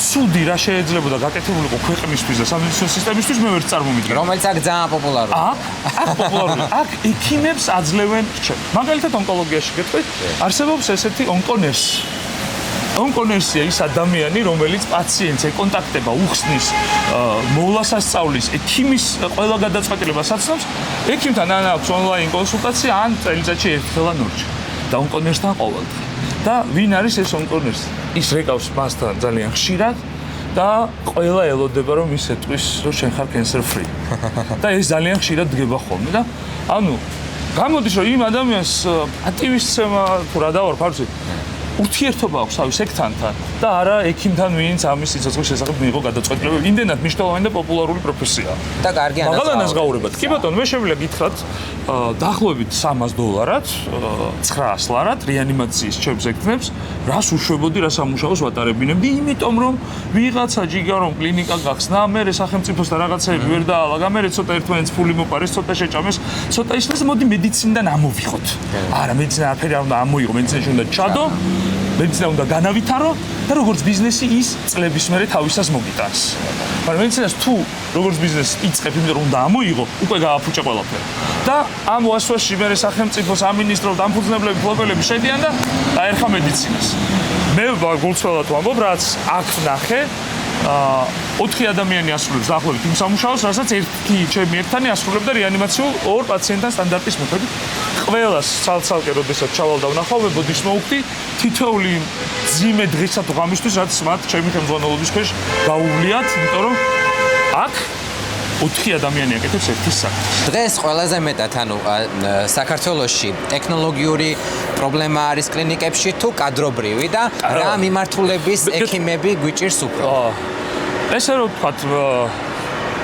ცუდი რა შეეძლებოდა გაკეთებულიყო ქვეყნისთვის და სამედიცინო სისტემისთვის მე ვერ წარმომიდგენ. რომელიც აქ ძალიან პოპულარულია. აქ პოპულარულია. აქ ექიმებს აძლევენ რჩევ. მაგალითად ონკოლოგიაში გეტყვით, არსებობს ესეთი ონკონერსი. ონკონერსია ის ადამიანი, რომელიც პაციენტს ეკონტაქტება, უხსნის, მოვლასასწავლის, ექიმის ყველა გადაწყვეტილებას აცნობს, ექიმთან ან აქვს ონლაინ კონსულტაცია, ან წელიწადში ერთხელ ან ორჯერ. და ონკონერსთან ყოველდღე. და ვინ არის ეს ონკონერსი? ის რეკავს მასთან ძალიან ხშირად და ყველა ელოდება რომ ის ეტყვის, რომ შენ ხარ cancer free. და ეს ძალიან ხშირად დგება ხოლმე და ანუ გამოდის რომ იმ ადამიანს პატივისცემა თუ რა დავარქვი, ურთიერთობა აქვს თავის ექთანთან და არა ექიმთან ვინც ამის სიცოცხლის შესახებ მიიღო გადაწყვეტილებები. იმდენად მნიშვნელოვანი და პოპულარული პროფესიაა. და კარგი ანაზღაურება. კი ბატონო, მე შემიძლია გითხრათ დაახლოებით $300 900 ლარად რეანიმაციის ჩემს ექთნებს, რას უშვებოდი, რას ამუშავოს ვატარებინებდი, იმიტომ რომ ვიღაცა ჯიგა რომ კლინიკა გახსნა, მე სახელმწიფოსთან რაღაცები ვერ დაალაგა, მე ცოტა ერთმანეთს ფული მოპარეს, ცოტა შეჭამეს, ცოტა ისმეს, მოდი მედიცინიდან ამოვიხოთ. არა, მედიცინა არაფერი არ უნდა ამოიღო, მედიცინაში უნდა ჩადო. მედიცინა უნდა განავითარო და როგორც ბიზნესი ის წლების მერე თავისას მოგიტანს. მაგრამ მედიცინას თუ როგორც ბიზნესი იწყებ, იმიტომ რომ უნდა ამოიღო, უკვე გააფუჭა ყველაფერი. და ამ ვასვაში მერე სახელმწიფო სამინისტრო დამფუძნებლები, ფლობელები შედიან და დაერხა მედიცინას. მე გულწრფელად ვამბობ, რაც აქ ნახე, 4 ადამიანი ასრულებს დაახლოებით იმ სამუშაოს, რასაც ერთი ჩემი ერთანი ასრულებდა რეანიმაციულ 2 პაციენტთან სტანდარტის მიხედვით. ყველას ცალ-ცალკე როდესაც ჩავალ და ვნახავ, ბოდიშს მოვხდი, თითოეული ძიმე დღისა თუ ღამისთვის, რაც მათ ჩემი ხელმძღვანელობის ქვეშ გაუვლიათ, იმიტომ რომ აქ 4 ადამიანი აკეთებს ერთის საქმეს. დღეს ყველაზე მეტად ანუ საქართველოში ტექნოლოგიური პრობლემა არის კლინიკებში თუ კადრობრივი და რა მიმართულების ექიმები გვიჭირს უფრო? ესე რომ ვთქვათ,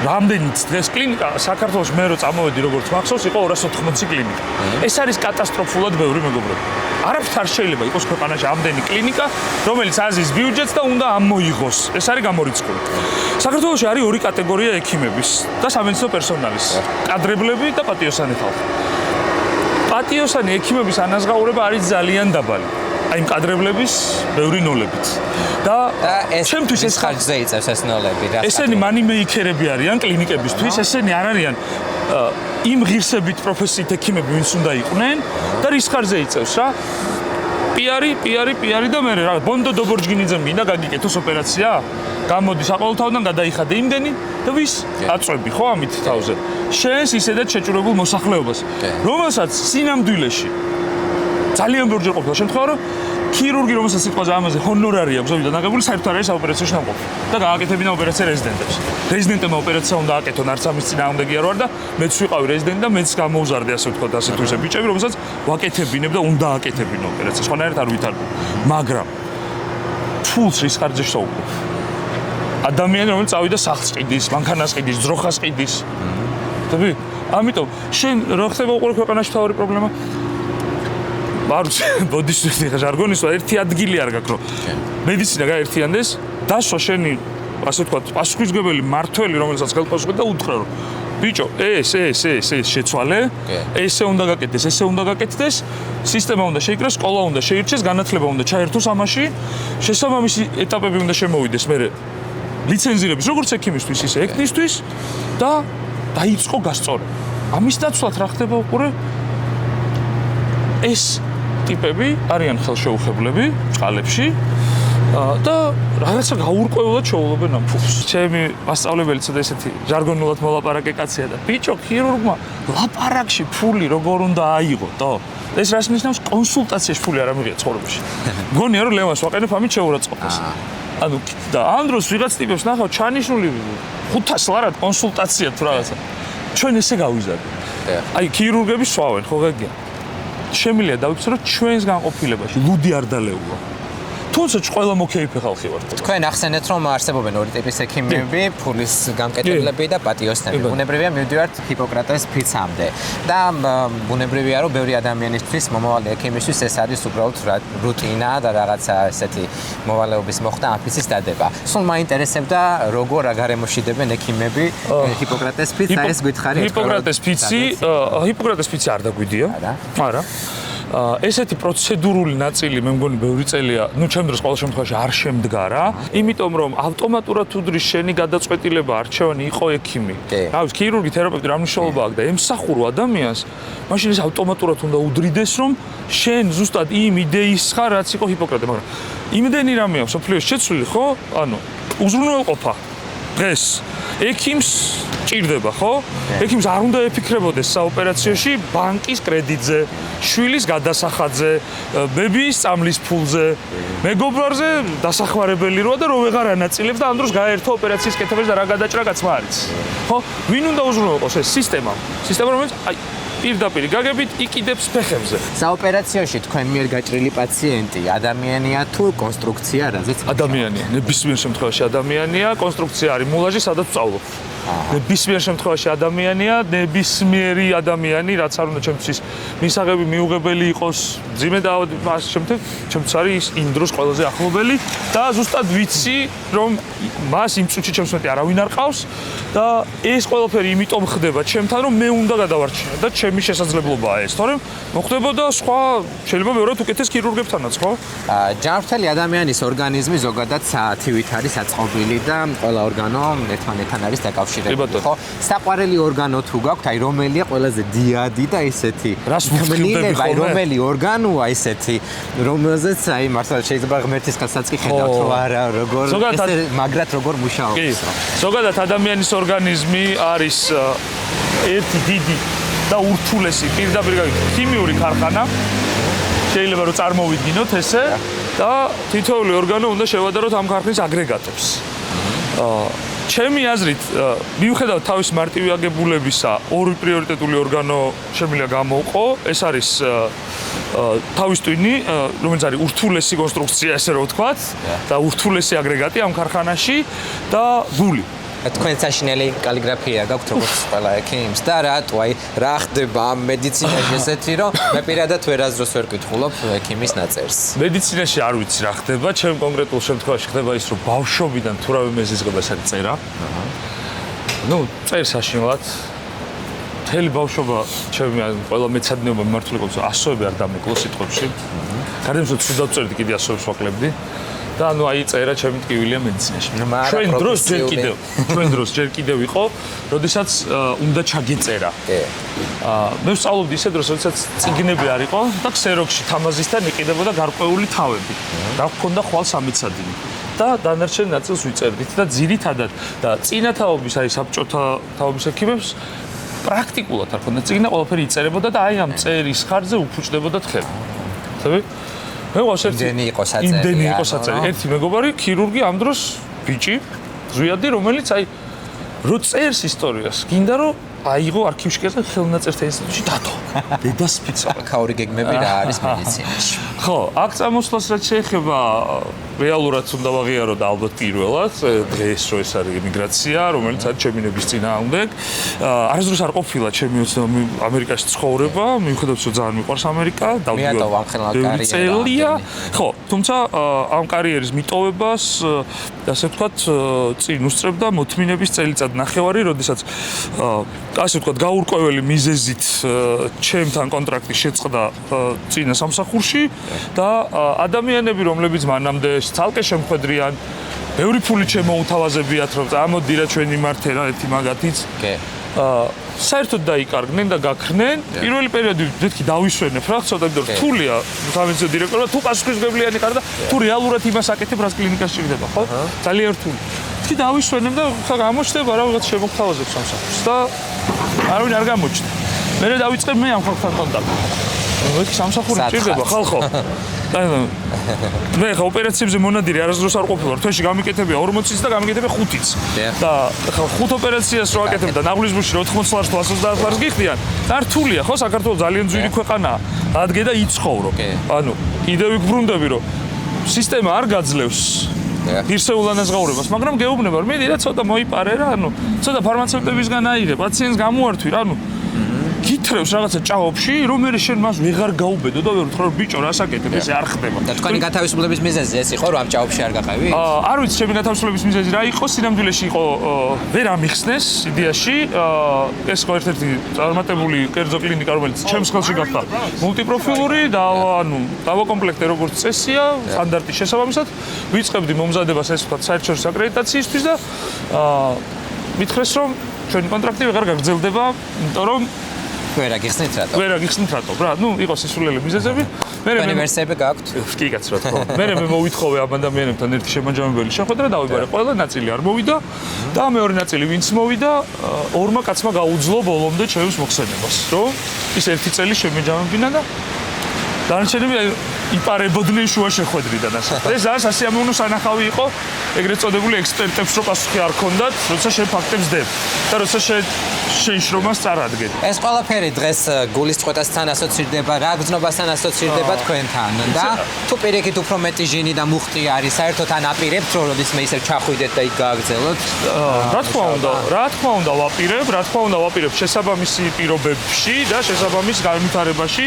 რამდენიც დღეს კლინიკა საქართველოს მე რო წამოვედი როგორც მახსოვს იყო 280 კლინიკა. ეს არის კატასტროფულად ბევრი მეგობრებო. არაფერ არ შეიძლება იყოს ქვეყანაში ამდენი კლინიკა, რომელიც აზის ბიუჯეტს და უნდა ამოიღოს. ეს არის გამორიცხული. საქართველოში არის ორი კატეგორია ექიმების და სამედიცინო პერსონალის. კადრებლები და პატიოსანი ხალხი. პატიოსანი ექიმების ანაზღაურება არის ძალიან დაბალი. აი იმ კადრებლების ბევრი ნოლებით. და ჩემთვის ეს ხარჯზე იწევს ეს ნოლები რა. ესენი მანიმეიქერები არიან კლინიკებისთვის, ესენი არ არიან იმ ღირსებით პროფესიით ექიმები, ვინც უნდა იყვნენ და რის ხარჯზე იწევს რა? პიარი და მე რა ბონდო დობორჯგინიძემ გინდა გაგიკეთოს ოპერაცია? გამოდი საყოველთაოდან გადაიხადე იმდენი და ვის აწვევი ხო ამით თავზე? შენს ისედაც შეჭურებულ მოსახლეობას, რომელსაც სინამდვილეში ძალიან ბევრჯერ ყოფილა შემთხვევა, რომ ქირურგი, რომელსაც სიტყვაზე ამაზე ჰონორარი აქვს ზოგადად დაგებული, საერთოდ არ არის ოპერაციაში ნამყოფი და გააკეთებინა ოპერაცია რეზიდენტებს. რეზიდენტებმა ოპერაცია უნდა აკეთონ, არც ამის წინააღმდეგი არ ვარ და მეც ვიყავი რეზიდენტი და მეც გამოუზარდე ასე ვთქვათ, ასე თუ ისე ბიჭები, რომელსაც ვაკეთებინებ და უნდა აკეთებინო ოპერაცია. სხვანაირად არ ვითარდება. მაგრამ ფულს რის ხარჯზე შევუკლებ? ადამიანი, რომელიც წავიდა სახლს ყიდის, მანქანას ყიდის, ძროხას ყიდის. ხდები? ამიტომ შენ რა ხდება უყურე ქვეყანაში თავი პრობლემა? არ ბოდიში ჟარგონის ერთი ადგილი არ გაქვს რომ მედიცინა გაერთიანდეს დასვა შენი ასე ვთქვათ პასუხისმგებელი მართველი რომელსაც ხელფასუხი და უთხრა რომ ბიჭო ეს შეცვალე ესე უნდა გაკეთდეს სისტემა უნდა შეიკრეს სკოლა უნდა შეირჩეს განათლება უნდა ჩაერთოს ამაში შესაბამისი ეტაპები უნდა შემოვიდეს მე ლიცენზირების როგორც ექიმისთვის ისე ექნისთვის და დაიწყო გასწორება ამის დაცვად რა ხდება უყურე ეს ტიპები არიან ხელშეუხებლები წყალებში და რაღაცა გაურკვევლად შეულობენ ამ ფულს. ჩემი მასწავლებელი ცოტა ესეთი ჟარგონულად მოლაპარაკე კაცია და ბიჭო ქირურგმა ლაპარაკში ფული როგორ უნდა აიღო, ეს რას ნიშნავს კონსულტაციაში ფული არ ამიღია ცხოვრებაში. მგონია რომ ლევას ვაყენებ ამით შეურაცხყოფას. ანუ და ამ დროს ვიღაც ტიპებს ნახავ ჩანიშნული 500 ლარად კონსულტაცია თუ რაღაცა. ჩვენ ესე გავიზარდეთ. აი ქირურგები სვავენ ხო გაგია. შემიძლია დავიცნო რომ ჩვენს განყოფილებაში ლუდი არ დალეულა. თუმცა ყველა მოკეიფე ხალხი ვართ. თქვენ ახსენეთ რომ არსებობენ ორი ტიპის ექიმები, ფულის გამკეთებლები და პატიოსნები. ბუნებრივია მივდივართ ჰიპოკრატეს ფიცამდე. და ბუნებრივია რომ ბევრი ადამიანისთვის, მომავალი ექიმისთვის ეს არის უბრალოდ რუტინა და რაღაცა ესეთი მოვალეობის მოხდა ამ ფიცის დადება. სულ მაინტერესებდა როგორ გარემოში დებენ ექიმები ჰიპოკრატეს ფიცს, ეს გითხარი. ჰიპოკრატეს ფიცი არ დაგვიდია. არა. ესეთი პროცედურული ნაწილი მე მგონი ბევრი წელია, ჩემ დროს ყოველ შემთხვევაში არ შემდგა რა, იმიტომ რომ ავტომატურად უდრის შენი გადაწყვეტილება არჩევანი იყო ექიმი. რავი, ქირურგი, თერაპევტი რა მნიშვნელობა აქვს და ემსახურო ადამიანს, მაშინ ეს ავტომატურად უნდა უდრიდეს რომ შენ ზუსტად იმ იდეის ხარ, რაც იყო ჰიპოკრატე, მაგრამ იმდენი რამე აქვს სოფლიოში შეცვლილი, ხო? ანუ უზრუნველყოფა დღეს ექიმს ჭირდება, ხო? ექიმს არ უნდა ეფიქრებოდეს საოპერაციაში ბანკის კრედიტზე, შვილის გადასახადზე, ბებიის წამლის ფულზე, მეგობრზე დასახმარებელი როა და რო ვეღარ ანაწილებს და ამ დროს გაერთო ოპერაციის კეთებაში და რა გადაჭრა კაცმა არის. ხო? ვინ უნდა უზრუნველყოს ეს სისტემა, რომელიც აი პირდაპირ გაგებით იყიდებს ფეხებზე. საოპერაციაში თქვენ მიერ გაჭრილი პაციენტი ადამიანია თუ კონსტრუქცია, რაზეც ადამიანია, ნებისმიერ შემთხვევაში ადამიანია, კონსტრუქცია არის მულაჟი, სადაც ვწავლობ. ნებისმიერ შემთხვევაში ადამიანია, ნებისმიერი ადამიანი, რაც არ უნდა ჩემთვის მისაღები მიუღებელი იყოს, ძიმე და მას შემდეგ ჩემთვის არის იმ დროს ყველაზე ახლობელი და ზუსტად ვიცი, რომ მას იმ წუთში ჩემს მეტი არავინ არ ყავს და ეს ყველაფერი იმიტომ ხდება ჩემთან, რომ მე უნდა გადავარჩინო და ჩემი შესაძლებლობაა ეს, თორემ მოხდებოდა სხვა შეიძლება ბევრად უკეთეს ქირურგებთანაც, ხო? ჯანმრთელი ადამიანის ორგანიზმი ზოგადად საათივით არის აწყობილი და ყველა ორგანო ერთმანეთთან არის დაკავშირებული. ხო, საყვარელი ორგანო თუ გაქვთ, აი რომელია ყველაზე დიადი და ისეთი. გმნილება, აი რომელი ორგანოა ისეთი, რომელზეც აი მართლა შეიძლება ღმერთის კაცსაც კი ხედავთ, რომ არა, როგორ ესე მაგრად როგორ მუშაობს. ზოგადად ადამიანის ორგანიზმი არის ერთი დიდი და ურთულესი პირდაპირ ქიმიური ქარხანა. შეიძლება რომ წარმოვიდგინოთ ესე და თითოეული ორგანო უნდა შევადაროთ ამ ქარხნის აგრეგატებს. ჩემი აზრით, მიუხედავად თავის მარტივი აგებულებისა, ორი პრიორიტეტული ორგანო შემიძლია გამოუყო. ეს არის თავის ტვინი, რომელიც არის ურთულესი კონსტრუქცია, ესე რომ ვთქვათ, და ურთულესი აგრეგატი ამ ქარხანაში და გული. თქვენ საშინელი კალიგრაფია გაქვთ როგორც ყველა ექიმს და რატო აი რა ხდება ამ მედიცინაში ესეთი რომ მე პირადად ვერაზროს ვერ კითხულობ ექიმის ნაწერს. მედიცინაში არ ვიცი რა ხდება, ჩემ კონკრეტულ შემთხვევაში ხდება ის რომ ბავშვობიდან თურავე მეზიზღებას არის წერა. ნუ წერს საშინლად მთელი ბავშვობა ჩემი ყველა მეცადინეობა მიმართული ყავს ასოები არ დამეკლო სიტყვებში. გარდა იმისა ცუდად წერდი კიდე ასოებს ვაკლებდი. და ანუ აი წერა ჩემი ტკივილია მედიცინაში. ჩვენ დროს ჯერ კიდევ იყო, როდესაც უნდა ჩაგეწერა. მე ვსწავლობდი ისე დროს, როდესაც წიგნები არ იყო და ქსეროქსში თამაზისთან იყიდებოდა გარკვეული თავები. რა გქონდა ხვალ სამეცადინე. და დანარჩენ ნაწილს ვიწერდით და ძირითადად და წინა თაობის აი საბჭოთა თაობის ექიმებს პრაქტიკულად არ ქონდა წიგნა, ყველაფერი იწერებოდა და აი ამ წერის ხარჯზე უფუჭდებოდა თხები. ხები? მე იმდენი იყო საწერი. ერთი მეგობარი ქირურგი ამ დროს ბიჭი ზვიადი რომელიც აი რო წერს ისტორიას გინდა რომ აიღო არქივში და ხელნაწერთა ინსტიტუტში დადო დედას ფიცა ქაური გეგმები რა არის მედიცინაში ხო აქ წამოსვლას რაც შეეხება რეალურად უნდა ვაღიარო და ალბათ პირველად დღეს რო ეს არის ემიგრაცია რომელიც არის ჩემი ნების წინააღმდეგ არასდროს არ ყოფილა ჩემი ამერიკაში ცხოვრება მიუხედავად რომ ძალიან მიყვარს ამერიკა დავდივარ ხო თუმცა ამ კარიერის მიტოვებას ასე ვთქვათ წინ უსწრებდა მოთმინების წელიწად ნახევარი როდესაც ასე ვთქვათ გაურკვეველი მიზეზით ჩემთან კონტრაქტი შეწყდა წინა სამსახურში და ადამიანები რომლებიც მანამდე ცალკე შემხედრიან ბევრი ფული შემოუთავაზებიათ რომ წამოდი რა ჩვენი მართე რა ერთი მაგათიც საერთოდ დაიკარგნენ და გაქრნენ პირველი პერიოდი მეთქი დავისვენებ რა ცოტა იმიტომ რთულია სამედიცინო დირექტორმა თუ პასუხისმგებლიანი ხარ და თუ რეალურად იმას აკეთებ რაც კლინიკაში ჭირდება ხო ძალიან რთული მეთქი დავისვენებ და გამოჩნდება რაღაც შემოგთავაზებს სამსახურს და არავინ არ გამოჩნდა მე დავიწყებ მე ამ ხალხთან კონტაქტი მეთქი სამსახური ჭირდება ხალხო მე ხა ოპერაციებზე მონადირე არასდროს არ ყოფილა თვეში გამიკეთებია 40-იც და გამიკეთებია 5-იც და ხა 5 ოპერაციას რო აკეთებ და ნაღვლისბურში 80 ლარს თუ 130 ლარს გიხდიან და რთულია ხო საქართველოს ძალიან ძვირი ქვეყანაა ადგე და იცხოვრო ანუ კიდევ იქ ბრუნდები რომ სისტემა არ გაძლევს ღირსეულ ანაზღაურებას მაგრამ გეუბნება რომ მიდი რა ცოტა მოიპარე რა ანუ ცოტა ფარმაცევტებისგან აიღე პაციენტს გამოართვი რა ანუ გითხრევს რაღაცა ჭაობში, რომ მე შენ მას ვეღარ გაუბედო და ვერ ვთქვა რომ ბიჭო რას აკეთებ, ესე არ ხდება. და თქვენი გათავისუფლების მიზეზი ეს იყო რომ ამ ჭაობში არ გაყევი? არ ვიცი, ჩემი გათავისუფლების მიზეზი რა იყო, სინამდვილეში იყო ვერ ამიხსნეს იდეაში, ეს იყო ერთ-ერთი წარმატებული კერძო კლინიკა, რომელიც ჩემს ხელში გახდა მულტიპროფილური და ანუ დავაკომპლექტე როგორც წესია, სტანდარტის შესაბამისად, ვიწყებდი მომზადებას ეს ვთქვათ საერთაშორისო აკრედიტაციისთვის და მითხრეს რომ ჩვენი კონტრაქტი ვეღარ გაგრძელდება, იმიტომ რომ ვერ აგიხსნით რატო? ვერ აგიხსნით რატო? რა, ნუ იყო სისულელე მიზეზები. მე ვერსიები გაქვთ? კი კაცო რა თქმა უნდა. მე მოვითხოვე ამ ადამიანებთან ერთი შემაჯამებელი შეხვედრა დავიბარე. ყველა ნაწილი არ მოვიდა და მეორე ნაწილი ვინც მოვიდა, ორმა კაცმა გაუძლო ბოლომდე ჩემს მოხსენებას, რომ ის ერთი წელი შემეჯამებინა და დანარჩენები იპარებოდნენ შუა შეხვედრიდან ასე. ეს არის სასიამოვნო სანახავი იყო ეგრეთ წოდებული ექსპერტებს რო პასუხი არ ქონდათ, როცა შენ ფაქტებს დებ და როცა შენ შრომას წარადგენ. ეს ყველაფერი დღეს გულისწყეთასთან ასოცირდება, რა გზნობასთან ასოცირდება თქვენთან და თუ პირიქით უფრო მეტი ჟინი და მუხტი არის, საერთოდ ან აპირებთ რომ როდესმე ისევ ჩახვიდეთ და იქ გააგრძელოთ? რა თქმა უნდა ვაპირებ შესაბამისი პირობებში და შესაბამის განვითარებაში,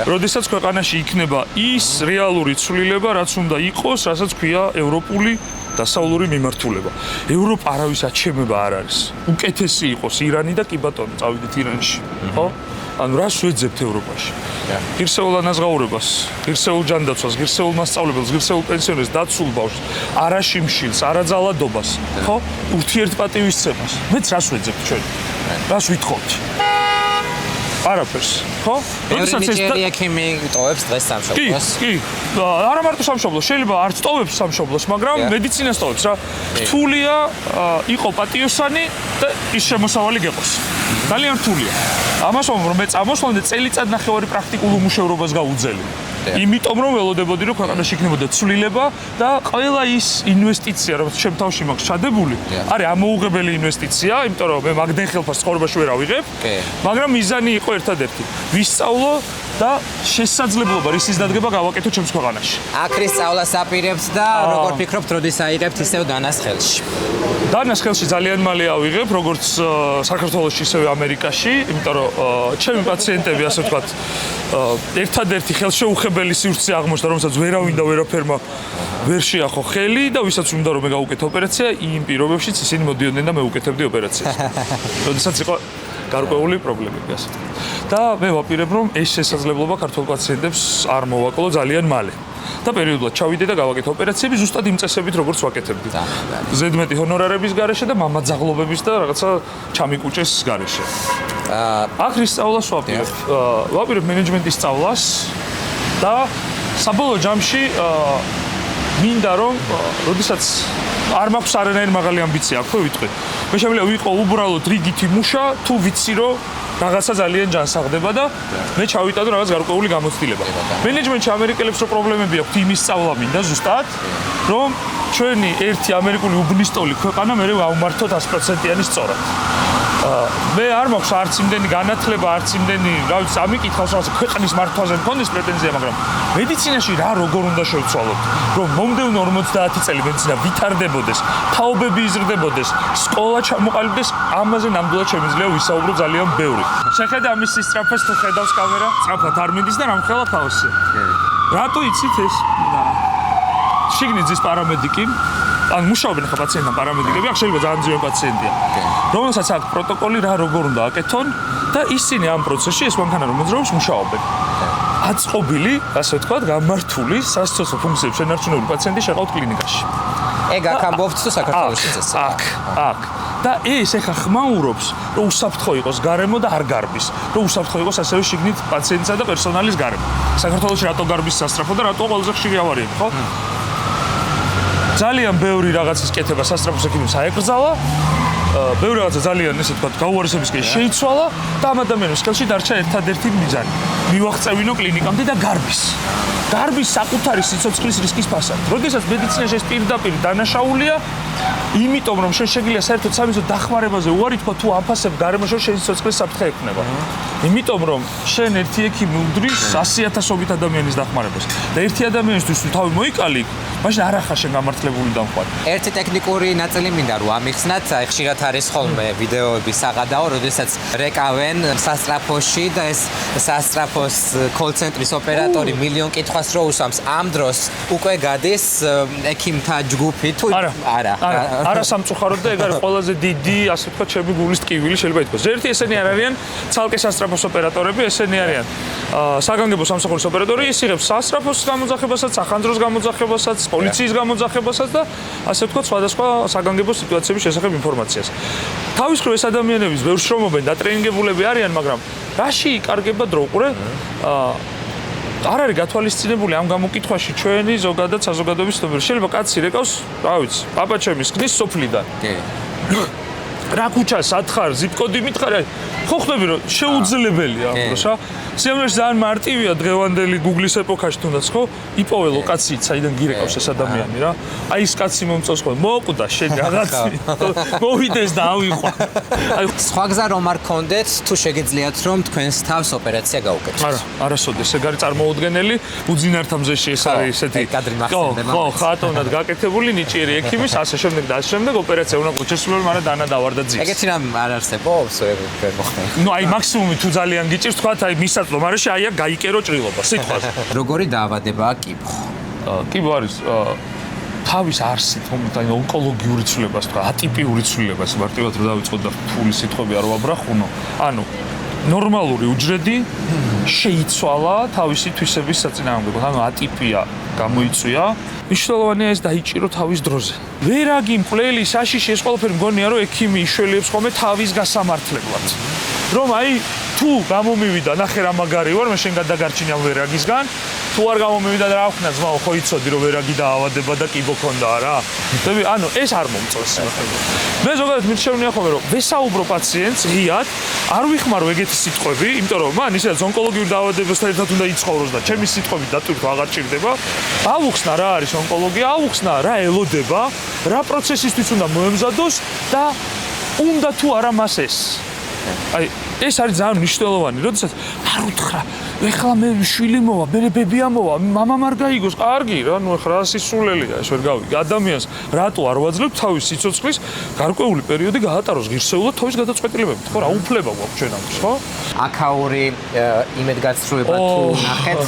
როდესაც ქვეყანაში იქნება ის რეალური ცვლილება, რაც უნდა იყოს, რასაც ქვია ევროპული დასავლური მიმართულება. ევროპა არავის აჩემება არ არის. უკეთესი იყოს ირანი და კი ბატონო, წავიდეთ ირანში, ხო? ანუ რას ვეძებთ ევროპაში? ღირსეულ ანაზღაურებას, ღირსეულ ჯანდაცვას, ღირსეულ მასწავლებელს, ღირსეულ პენსიონერს, დაცულ ბავშვს, არაშიმშილს, არაძალადობას, ხო? ურთიერთპატივისცემას. მეც რას ვეძებთ ჩვენ? რას ვითხოვთ? არაფერს, ხო? როდესაც ეს ექიმი ტოვებს დღეს სამშობლოს. კი, არა მარტო სამშობლოს, შეიძლება არც ტოვებს სამშობლოს, მაგრამ მედიცინას ტოვებს რა. რთულია იყო პატიოსანი და ის შემოსავალი გეყოს. ძალიან რთულია. ამას ვამბობ, რომ მე წამოსვლამდე წელიწად ნახევარი პრაქტიკულ უმუშევრობას გაუძელი. იმიტომ რომ ველოდებოდი რომ ქვეყანაში იქნებოდა ცვლილება და ყველა ის ინვესტიცია, რომელიც ჩემ თავში მაქვს ჩადებული, არის ამოუღებელი ინვესტიცია, იმიტომ რომ მე მაგდენ ხელფას ცხოვრებაში ვერ ავიღებ, მაგრამ მიზანი იყო ერთადერთი. ვისწავლო და შესაძლებლობა რისის დადგება გავაკეთო ჩემს ქვეყანაში. აკრის სწავლას აპირებთ და როგორ ფიქრობთ, როდის აიღებთ ისევ დანას ხელში? დანას ხელში ძალიან მალე ავიღებ, როგორც საქართველოში, ისევე ამერიკაში, იმიტომ რომ ჩემი პაციენტები, ასე ვთქვათ, ერთადერთი ხელშეუხებელი სივრცე აღმოჩნდა, რომელსაც ვერავინ და ვერაფერმა ვერ შეახო ხელი და ვისაც უნდა რომ მე გავუკეთო ოპერაცია, იმ პირობებშიც ისინი მოდიოდნენ და მე უკეთებდი ოპერაციას. როდესაც იყო გარკვეული პრობლემები, ასე ვთქვათ. და მე ვაპირებ, რომ ეს შესაძლებლობა ქართულ პაციენტებს არ მოვაკლო ძალიან მალე. და პერიოდულად ჩავიდე და გავაკეთე ოპერაციები ზუსტად იმ წესებით, როგორც ვაკეთებდი. ზედმეტი ჰონორარების გარეშე და მამაძაღლობების და რაღაცა ჩამიკუჭეს გარეშე. აკრის სწავლას ვაპირებ. ვაპირებ მენეჯმენტის სწავლას და საბოლოო ჯამში მინდა რომ როდესაც არ მაქვს არანაირი მაღალი ამბიცია, აქვე ვიტყვი. მე შემიძლია ვიყო უბრალოდ რიგითი მუშა, თუ ვიცი რომ რაღაცა ძალიან ჯანსაღდება და მე ჩავიტადო რაღაც გარკვეული გამოცდილება. მენეჯმენტში ამერიკელებს რო პრობლემები აქვს, იმის სწავლა მინდა ზუსტად, რომ ჩვენი ერთი ამერიკული უბნისტოლი ქვეყანა მე ვაუმართოთ 100%-იანი სწორად. მე არ მაქვს არც იმდენი განათლება, არც იმდენი, რა ვიცი, ამიკითხავს რაღაც ქვეყნის მართვაზე მქონდეს პრეტენზია, მაგრამ მედიცინაში რა როგორ უნდა შევცვალოთ, რომ მომდევნო 50 წელი მედიცინა ვითარდებოდეს, თაობები იზრდებოდეს, სკოლა ჩამოყალიბდეს, ამაზე ნამდვილად შემიძლია ვისაუბრო ძალიან ბევრი. შეხედე ამის სისწრაფეს თუ ხედავს კამერა, სწრაფად არ მიდის და რამხელა თავისია. რატო იცით ეს? შიგნით ზის პარამედიკი ან მუშაობენ ხა პაციენტთან პარამედიკები, აქ შეიძლება ძალიან ძველი პაციენტია. რომელსაც აქვს პროტოკოლი რა როგორ უნდა აკეთონ და ისინი ამ პროცესში ეს მანქანა რომ მოძრაობს მუშაობენ. აწყობილი, ასე ვთქვათ, გამართული სასიცოცხლო ფუნქციებს შენარჩუნებული პაციენტი შეყავთ კლინიკაში. ეგ აქ ამბობთ თუ საქართველოშიც ესე? აქ. და ეს ეხა ხმაურობს, რომ უსაფრთხო იყოს გარემო და არ გარბის. რომ უსაფრთხო იყოს ასევე შიგნით პაციენტსა და პერსონალის გარემო. საქართველოში რატო გარბის სასწრაფო და რატო ყველაზე ხშირი ავარიები, ხო? ძალიან ბევრი რაღაცის კეთება სასწრაფოს ექიმებს აეკრძალა. ბევრი რაღაცა ძალიან ესე ვთქვათ, გაუარესებისკენ შეიცვალა და ამ ადამიანის ხელში დარჩა ერთადერთი მიზანი. მივაღწევინო კლინიკამდე და გარბის. გარბის საკუთარი სიცოცხლის რისკის ფასად. როდესაც მედიცინაში ეს პირდაპირ დანაშაულია, იმიტომ რომ შენ შეგიძლია საერთოდ სამიზო დახმარებაზე უარი თქვა თუ აფასებ გარემოში შენ სიცოცხლის საფრთხე ექნება. იმიტომ რომ შენ ერთი ექიმი უდრის 100,000-ობით ადამიანის დახმარებას და ერთი ადამიანისთვის თუ თავი მოიკალი, მაშინ არ ახარ შენ გამართლებული დამხვარი. ერთი ტექნიკური ნაწილი მინდა რომ ამიხსნათ, აი ხშირად არის ხოლმე ვიდეოები საღადაო, როდესაც რეკავენ სასწრაფოში და ეს სასწრაფოს კოლ-ცენტრის ოპერატორი მილიონ კითხვას რო უსვამს, ამ დროს უკვე გადის ექიმთა ჯგუფი თუ არა. არა სამწუხაროდ და ეგ არის ყველაზე დიდი, ასე ვთქვათ, ჩემი გულის ტკივილი შეიძლება ითქვას. ერთი ესენი არ არიან ცალკე სასწრაფოს ოპერატორები, ესენი არიან საგანგებო სამსახურის ოპერატორი, ის იღებს სასწრაფოს გამოძახებასაც, სახანძროს გამოძახებასაც, პოლიციის გამოძახებასაც და ასე ვთქვათ, სხვადასხვა საგანგებო სიტუაციების შესახებ ინფორმაციას. თავის მხრივ ეს ადამიანების ბევრს შრომობენ და ტრენინგებულები არიან, მაგრამ რაში იკარგება დრო? ყურე, არ არის გათვალისწინებული ამ გამოკითხვაში ჩვენი ზოგადად საზოგადოების ცნობილი. შეიძლება კაცი რეკავს, რა ვიცი, პაპაჩემის ხნის სოფლიდან. რა ქუჩას ათხარ, ზიპკოდი მითხარ, ხო ხვდები რომ შეუძლებელია ამ დროს, რა. სიამოვნებაში ძალიან მარტივია დღევანდელი Google-ის ეპოქაში თუნდაც, ხო? იპოვე ლოკაციით, საიდან გირეკავს ეს ადამიანი, რა. აი ეს კაცი მომწონს ხო? მოკვდა შენ რაღაცი. მოვიდეს და ავიყვა. აი სხვა გზა რომ არ გქონდეთ, თუ შეგეძლიათ რომ თქვენს თავს ოპერაცია გაუკეთოთ? არა, არასოდეს. ეგ არის წარმოუდგენელი, უძინართა მზეში ეს არის ესეთი. ხო, ხატოვნად გაკეთებული ნიჭიერი ექიმის, ასე შემდეგ და ასე შემდეგ ოპერაცია უნდა გუჩესულო, მაგრამ დანა დავარდა ძის. ეგეთი რამ არ არსებობს, ვერ მოხდა. ნუ აი მაქსიმუმი თუ ძალიან გიჭირს, თქვა აი მისაწვდო, მაგრამ შეაია გაიკერო ჭრილობა, სიტყვაზე. როგორი დაავადებაა კიბო? კიბო არის თავის არსით, აი ონკოლოგიური ცვლილებას თქვა, ატიპიური ცვლილებას, მარტივად რომ დავიწყოთ და ფული სიტყვები არ ვაბრახუნო. ანუ ნორმალური უჯრედი შეიცვალა თავისი თვისების საწინააღმდეგოდ, ანუ ატიპია გამოიწვია. მნიშვნელოვანია ეს დაიჭირო თავის დროზე. ვერაგი მკვლელი საშიში ეს ყველაფერი მგონია რომ ექიმი იშველიებს ხოლმე თავის გასამართლებლად. რომ აი თუ გამომივიდა, ნახე რა მაგარი ვარ, მე შენ გადაგარჩინე ამ ვერაგისგან. თუ არ გამომივიდა და რა ვქნა ძმაო, ხო იცოდი რომ ვერაგი დაავადება და კიბო ქონდა რა. ხდები, ანუ ეს არ მომწონს. მე ზოგადად მირჩევნია ხოლმე რომ ვესაუბრო პაციენტს ღიად, არ ვიხმარო ეგეთი სიტყვები, იმიტომ რომ მან ისედაც ონკოლოგიური დაავადებასთან ერთად უნდა იცხოვროს და ჩემი სიტყვები დატვირთვა აღარ ჭირდება. ავუხსნა რა არის ონკოლოგია, ავუხსნა რა ელოდება, რა პროცესისთვის უნდა მოემზადოს და უნდა თუ არა მას ეს. აი ეს არის ძალიან მნიშვნელოვანი, როდესაც არ უთხრა, ეხლა მე შვილი მოვა, მე ბებია მოვა, მამამ არ გაიგოს, კარგი რა, ნუ ეხლა რა სისულელია, ეს ვერ გავიგე. ადამიანს რატო არ ვაძლევთ თავის სიცოცხლის გარკვეული პერიოდი გაატაროს ღირსეულად თავის გადაწყვეტილებებით, ხო რა, უფლება გვაქვს ჩვენ ამის, ხო? აქაური იმედგაცრუება თუ ნახეთ,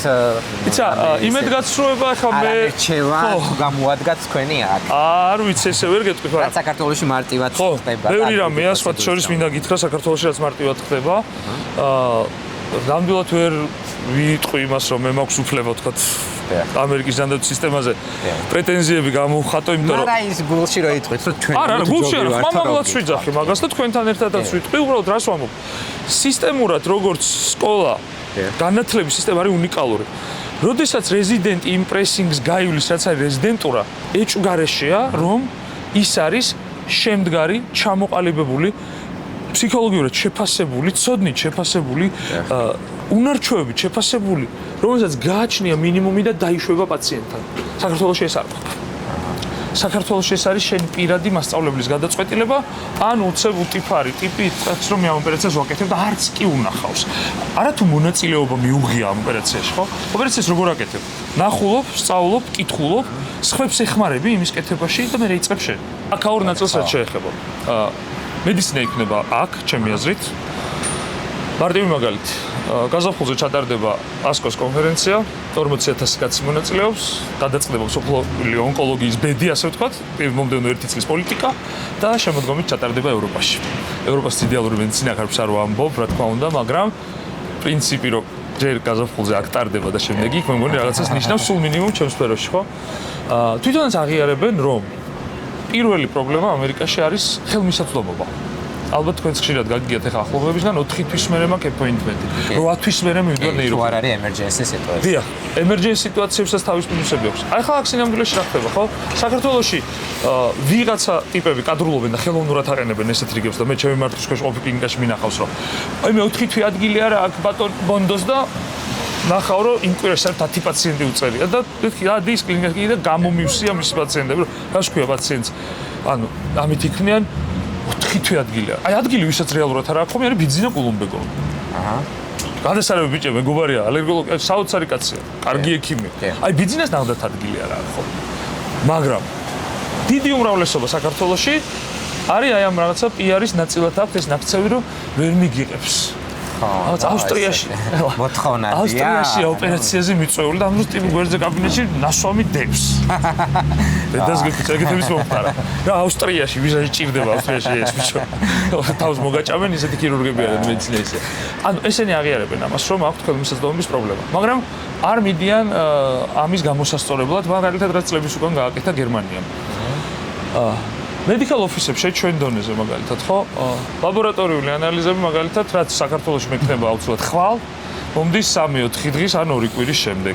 იცი, იმედგაცრუება ახლა მე რჩევა თუ გამოადგა თქვენი აქ. არ ვიცი, ესე ვერ გეტყვი, ხო? რაც საქართველოში მარტივად ხდება. ბევრი რამეა, სხვა შორის მინდა გითხრა, საქართველოში რაც მარტივად ხდება. ნამდვილად ვერ ვიტყვი იმას, რომ მე მაქვს უფლება, თქვა, ამერიკის ჯანდაცვის სისტემაზე პრეტენზიები გამოვხატო, იმიტომ რომ არა ის გულში რო იტყვით, რომ ჩვენ არა, გულში არა, მამამლად ვიძახი მაგას და თქვენთან ერთადაც ვიტყვი, უბრალოდ რას ვამბობ. სისტემურად როგორც სკოლა, განათლების სისტემა არის უნიკალური. როდესაც რეზიდენტი იმპრესინგს გაივლის, რაც არის რეზიდენტურა, ეჭვგარეშეა, რომ ის არის შემდგარი, ჩამოყალიბებული, ფსიქოლოგიურად შეფასებული, ცოდნით შეფასებული, უნარჩვევებით შეფასებული, რომელსაც გააჩნია მინიმუმი და დაიშვება პაციენტთან. საქართველოში ეს არ ხდება. საქართველოში ეს არის შენი პირადი მასწავლებლის გადაწყვეტილება, ან უცებ უტიფარი ტიპი, რომ მე ამ ოპერაციას ვაკეთებ და არც კი უნახავს. არათუ მონაწილეობა მიუღია ამ ოპერაციაში, ხო? ოპერაციას როგორ აკეთებ? ნახულობ, სწავლობ, კითხულობ, სხვებს ეხმარები იმის კეთებაში და მე რეიწყებ შენ. აქ ორ ნაწილს რაც შეეხება. მედიცინა იქნება აქ, ჩემი აზრით. მარტივი მაგალითი. გაზაფხულზე ჩატარდება ASCO-ს კონფერენცია, 40,000 კაცი მონაწილეობს, გადაწყდება მსოფლიო ონკოლოგიის ბედი, ასე ვთქვათ, მომდევნო 1 წლის პოლიტიკა და შემოდგომით ჩატარდება ევროპაში. ევროპას იდეალური მედიცინა ხარბს არ ვამბობ, რა თქმა უნდა, მაგრამ პრინციპი რომ ჯერ გაზაფხულზე აქ ტარდება და შემდეგ იქ მე მგონი რაღაცას ნიშნავს სულ მინიმუმ ჩემს სფეროში, ხო? თვითონაც აღიარებენ, რომ პირველი პრობლემა ამერიკაში არის ხელმისაწვდომობა. ალბათ თქვენს ხშირად გაგიგიათ ახლა ახლობლებისგან 4 თვის მერე მაქვს ეპოინტმენტი. 8 თვის მერე მივიდოდი ნეიროპათი. თუ არ არის emergency situation. დიახ, emergency სიტუაციებსაც თავის პლუსები აქვს. აი ხა აქ სინამდვილეში რა ხდება, ხო? საქართველოში ვიღაცა ტიპები კადრულობენ და ხელოვნურად აყენებენ ესეთ რიგებს და მე ჩემი მართვის ქვეშ ყოფილი კლინიკაში მინახავს, რომ აი მე 4 თვე ადგილი არა აქ ბატონ ბონდოს და ნახავ რომ იმ კვირაში 10 პაციენტი უწერია და ადის კლინიკაში და გამომივსია მისი პაციენტები, რომ რა შეგვია პაციენტს. ანუ ამით იქნიან 4 თვე ადგილია. აი ადგილი ვისაც რეალურად არ აქვს, მე არის ბიძინა კულუმბეგო. აჰა. გადასარევი ბიჭი, მეგობარია, ალერგოლოგი, საოცარი კაცია, კარგი ექიმი. აი ბიძინას ნამდვილად ადგილი არ აქვს ხო. მაგრამ დიდი უმრავლესობა საქართველოში არის აი ამ რაღაცა PR-ის ნაწილად აქვს ეს ნაკცევი, რომ ვერ მიგიღებს. ავსტრიაში მოთხოვნადია. ავსტრიაში ოპერაციაზე მიწვეული და ამ დროს ტიპი გვერდზე კაბინეტში ნასვამი დევს. დედას გეკეთების მომხდარა. რა ავსტრიაში ვიზა ჭირდება ავსტრიაში ეს ბიჭო. თავს მოგაჭამენ ისეთი ქირურგები არიან მედიცინაში. ანუ ესენი აღიარებენ ამას, რომ აქვთ ხელმისაწვდომობის პრობლემა. მაგრამ არ მიდიან ამის გამოსასწორებლად, მაგალითად რაც წლების უკან გააკეთა გერმანიამ. Medical office-ებში ჩვენ დონეზე მაგალითად ხო ლაბორატორიული ანალიზები მაგალითად რაც საქართველოში მექნება აუცილებლად ხვალ მომდის 3-4 დღის ან 2 კვირის შემდეგ.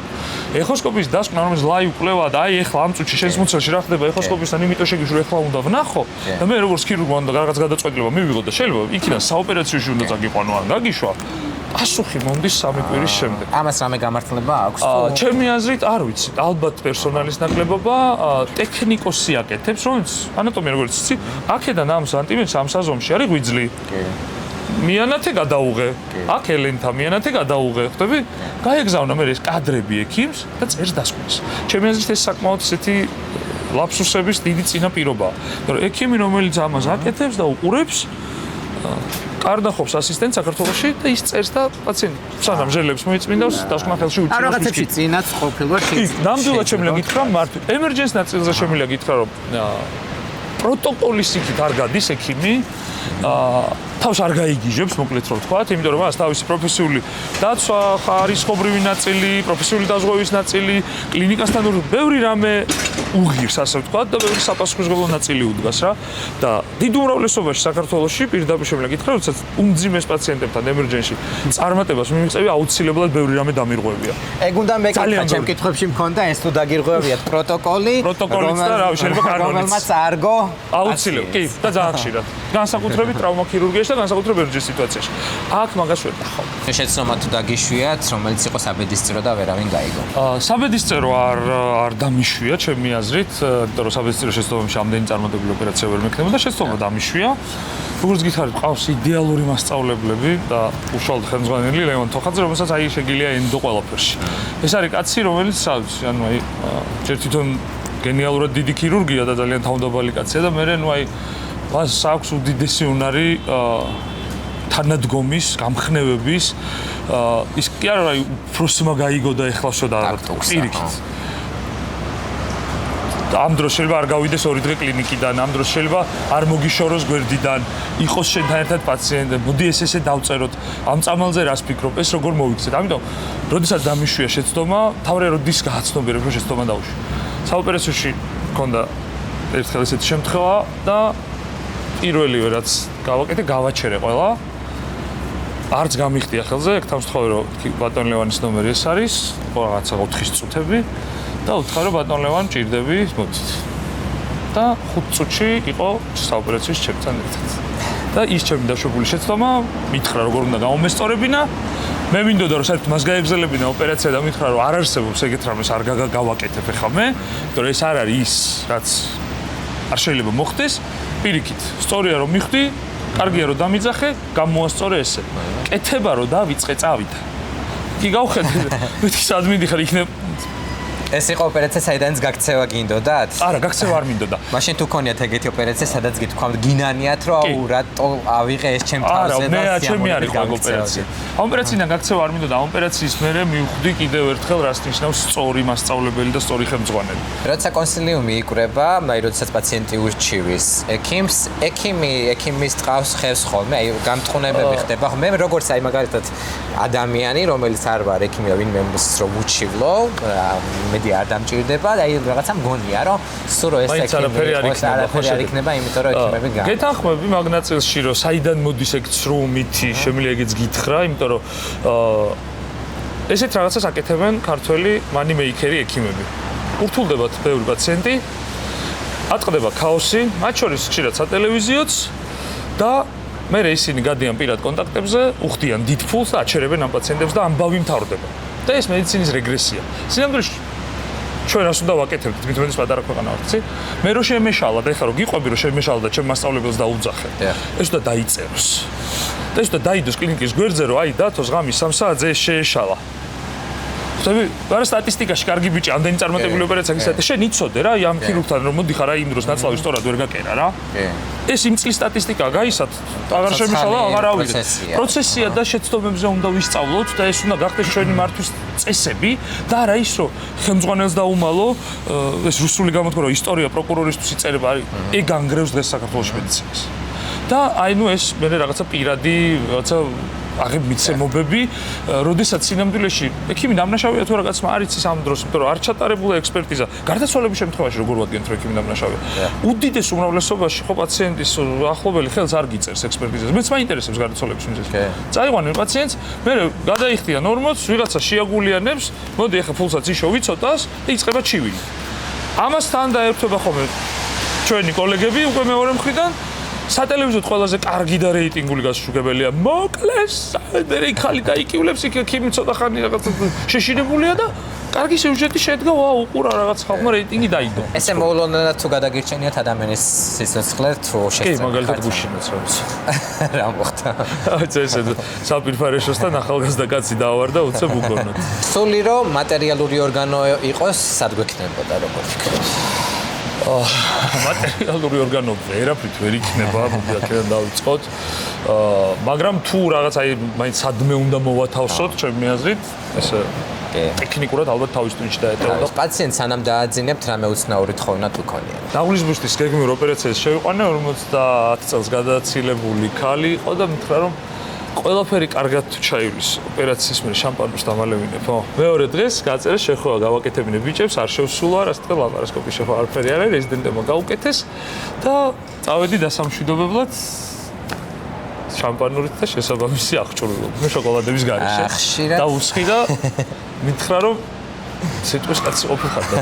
ეხოსკოპის დასკვნა რომელიც ლაივ კვლევა და აი ეხლა ამ წუთში შენს მუცელში რა ხდება ეხოსკოპისთან იმიტომ შეგიშურ ეხლა უნდა ვნახო და მე როგორც ქირურგმა უნდა რაღაც გადაწყვეტილება მივიღო და შეიძლება იქიდან საოპერაციოში უნდა წაგიყვანო ან გაგიშვა პასუხი მომდის 3 კვირის შემდეგ. ამას რამე გამართლება აქვს? ჩემი აზრით არ ვიცი, ალბათ პერსონალის ნაკლებობა, ტექნიკოსი აკეთებს, რომელიც ანატომია როგორც იცი, აქედან ამ სანტიმეტრს ამ საზომში არის ღვიძლი. მიანათე გადაუღე. აქ ელენთა მიანათე გადაუღე, ხვდები? გაეგზავნა მე ეს კადრები ექიმს და წერს დასკვნას. ჩემი აზრით ეს საკმაოდ ესეთი ლაფსუსების დიდი წინაპირობაა. მაგრამ ექიმი რომელიც ამას აკეთებს და უყურებს კარნახობს ასისტენტ საქართველოში და ის წერს და პაციენტ სანამ ჟელებს მოიწმინდავს დასკვნა ხელში უჭირავს. არ რაღაცებში წინაც ყოფილვარ შეიძლება. ნამდვილად შემიძლია გითხრა მარტო emergency ნაწილზე შემიძლია გითხრა რომ პროტოკოლის იქით არ გადის ექიმი თავს არ გაიგიჟებს მოკლედ რომ ვთქვათ, იმიტომ რომ მას თავისი პროფესიული დაცვა, ხარისხობრივი ნაწილი, პროფესიული დაზღვევის ნაწილი, კლინიკასთან ბევრი რამე უღირს, ასე ვთქვათ, და ბევრი საპასუხისმგებლო ნაწილი უდგას რა. და დიდ უმრავლესობაში საქართველოში პირდაპირ შემიძლია გითხრა, როდესაც უმძიმეს პაციენტებთან emergency წარმატებას მიმიღწევი აუცილებლად ბევრი რამე დამირღვევია. ეგ უნდა მეკითხა ჩემ კითხვებში მქონდა ეს თუ დაგირღვევიათ პროტოკოლიც და რა შეიძლება კანონიც. რომელმაც არგო აუცილებლად, კი, და ძალიან ხშირად. განსაკუთრებით ტრავმაქირურგიაში სიტუაციაში და განსაკუთრებით ბერჯის სიტუაციაში. აქ მაგას ვერ ნახავ. შეცდომა თუ დაგიშვიათ, რომელიც იყო საბედისწერო და ვერავინ გაიგო. საბედისწერო არ დამიშვია ჩემი აზრით, იმიტომ რომ საბედისწერო შეცდომებში ამდენი წარმატებული ოპერაცია ვერ მექნებოდა, შეცდომა დამიშვია. როგორც გითხარით, ყავს იდეალური მასწავლებლები და უშუალოდ ხელმძღვანელი ლევან თოხაძე, რომელსაც აი შეგიძლია ენდო ყველაფერში. ეს არის კაცი, რომელიც ანუ აი ჯერ თვითონ გენიალურად დიდი ქირურგია და ძალიან თავმდაბალი კაცია და მე ნუ აი მას აქვს უდიდესი უნარი თანადგომის, გამხნევების ის კი არა აი პროსმა გაიგო და ეხლავსო და პირიქით. ამ დროს შეიძლება არ გავიდეს 2 დღე კლინიკიდან, ამ დროს შეიძლება არ მოგიშოროს გვერდიდან, იყოს შენთან ერთად პაციენტი, მოდი ესე დავწეროთ, ამ წამალზე რას ფიქრობ, ეს როგორ მოვიქცეთ. ამიტომ, როდესაც დამიშვია შეცდომა, თავრე როდის გააცნობიერებ, რომ შეცდომა დავუშვი. საოპერაციოში მქონდა ერთხელ ესეთი შემთხვევა და პირველივე რაც გავაკეთე, გავაჩერე ყველა. არც გამიხდია ხელზე, ეგ თავსთხოვე რომ ბატონ ლევანის ნომერი ეს არის, რაღაცა 4 წუთები. და უთხრა რომ ბატონ ლევან ჭირდები, მოდით. და 5 წუთში იყო საოპერაციის ჩემთან ერთად. და ის ჩემი დაშვებული შეცდომა მითხრა როგორ უნდა გამომესწორებინა. მე მინდოდა რომ საერთოდ მას გაეგზელებინა ოპერაცია და მითხრა რომ არ არსებობს ეგეთ რამეს არ გავაკეთებ ახლა მე, იმიტომ რომ ეს არ არის ის, რაც არ შეიძლება მოხდეს. პირიქით, სწორია რომ მიხდი, კარგია რომ დამიძახე, გამოასწორე ესე. კეთება რომ დავიწყე წავიდა. კი გავხედე, მეთქი სად მიდიხარ იქნებ ეს იყო ოპერაცია, საიდანაც გაქცევა გინდოდათ? არა, გაქცევა არ მინდოდა. მაშინ თუ ქონიათ ეგეთი ოპერაცია, სადაც გითქვამთ, გინანიათ, რომ აუ რატო ავიღე ეს ჩემ თავზე და არა, ჩემი არის ეს ოპერაცია. ამ ოპერაციიდან გაქცევა არ მინდოდა, ამ ოპერაციის მერე მივხვდი კიდევ ერთხელ რას ნიშნავს სწორი მასწავლებელი და სწორი ხელმძღვანელი. როცა კონსილიუმი იკვრება, აი როდესაც პაციენტი ურჩივის ექიმს, ექიმის ტყავს ხევს ხოლმე, აი გამთხოვნებები ხდება. მე როგორც აი მაგალითად ადამიანი, რომელიც არ ვარ ექიმი და ვინმე რომ უჩივლო, მედი არ დამჭირდება და აი რაღაცა მგონია რომ სულ ეს არაფერი არ იქნება, იმიტომ რომ ექიმები გა. გეთანხმები მაგ ნაწილში რომ საიდან მოდის ეგ ცრუმითი, შემიძლია ეგეც გითხრა, იმიტომ რომ ესეთ რაღაცას აკეთებენ ქართველი მანიმეიქერი ექიმები. ურთულდებათ ბევრი პაციენტი, ატყდება ქაოსი, მათ შორის ხშირად სატელევიზიოც და მე ისინი გადიან პირად კონტაქტებზე, უხდიან დიდ ფულს და აჩერებენ ამ პაციენტებს და ამბავი მთავრდება. და ეს მედიცინის რეგრესია. სინამდვილეში ჩვენ რას უნდა ვაკეთებთ, თვითონ ეს პატარა ქვეყანა ვართ, ცი? მე რო შემეშალა და ეხლა რო გიყვები რომ შემეშალა და ჩემ მასწავლებელს დაუძახე. ეს უნდა დაიწეროს. და ეს უნდა დაიდოს კლინიკის გვერდზე რომ აი დათოს ღამის 3 საათზე ეს შეეშალა. ხები, არა სტატისტიკაში კარგი ბიჭი, ამდენი წარმატებული ოპერაცია გისათა, შენ იცოდე რა, ამ ქირურგთან რომ მოდიხარ, აი იმ დროს ნაცლავი სწორად ვერ გაკერა რა. ეს იმ წლის სტატისტიკაა, გაისათ, აღარ შემიშალა, აღარ ავიდე. პროცესია და შეცდომებზე უნდა ვისწავლოთ და ეს უნდა გახდეს ჩვენი მართვის წესები და არა ის რომ ხელმძღვანელს დაუმალო, ეს რუსული გამოთქვა რომ ისტორია პროკურორისთვის იწერება, არის ეგ ანგრევს დღეს საქართველოს მედიცინას. და აი ნუ ეს მე რაღაცა პირადი, რაღაცა აღებ მიცემობები, როდესაც სინამდვილეში ექიმი დამნაშავეა თუ რაღაცა არ იცის ამ დროს, იმიტომ რომ არ ჩატარებულა ექსპერტიზა. გარდაცვალების შემთხვევაში როგორ ვადგენთ რომ ექიმი დამნაშავეა? უდიდეს უმრავლესობაში ხო პაციენტის ახლობელი ხელს არ გიწერს ექსპერტიზას. მეც მაინტერესებს გარდაცვალების მიზეზი. წაიყვანენ პაციენტს, მე გადაიხდიან ორმოც, ვიღაცა შეაგულიანებს, მოდი ახლა ფულსაც იშოვი ცოტას და იწყება ჩივილი. ამასთან დაერთვება ხოლმე ჩვენი კოლეგები უკვე მეორე მხრიდან სატელევიზიოდ ყველაზე კარგი და რეიტინგული გასაშუქებელია. მოკლეს, მე ხალი დაიკივლებს იქ ექიმი ცოტა ხანი რაღაცა შეშინებულია და კარგი სიუჟეტი შედგა, ვაუ, უყურა რაღაც ხალხმა რეიტინგი დაიდო. ესე მოულოდნელად თუ გადაგირჩენიათ ადამიანის სიცოცხლე თუ შეცდომა. კი, მაგალითად გუშინაც როც. რა მოხდა? ესე საპირფარეშოსთან ახალგაზრდა კაცი დაავარდა, უცებ უგონოთ. სული რომ მატერიალური ორგანო იყოს, სად გვექნებოდა როგორ ფიქრობთ? მატერიალური ორგანო ვერაფრით ვერ იქნება, მოდი აქედან დავიწყოთ. მაგრამ თუ რაღაც აი მაინც სადმე უნდა მოვათავსოთ, ჩემი აზრით, ეს ტექნიკურად ალბათ თავის ტვინში დაეტევა. პაციენტს სანამ დააძინებთ, რამე უცნაური თხოვნად უქონია. დაღლის ბუშტის გეგმიურ ოპერაციას შევიყვანე 50 წელს გადაცილებული ქალი იყო და მითხრა რომ ყველაფერი კარგად თუ ჩაივლის ოპერაციის მერე შამპანურს დამალევინებ, ხო? მეორე დღეს გაწერეს შეხვედრა გავაკეთებინე ბიჭებს, არ შევსულა, რა თქმა უნდა, ლაპარასკოპის შეხვედრა არაფერი არ არის, რეზიდენტებმა გაუკეთეს და წავედი დასამშვიდობებლად შამპანურით და შესაბამისი აღჭურვილობით. მე შოკოლადების გარეშე და უსხი და მითხრა რომ სიტყვის კაცი ყოფილიყარ და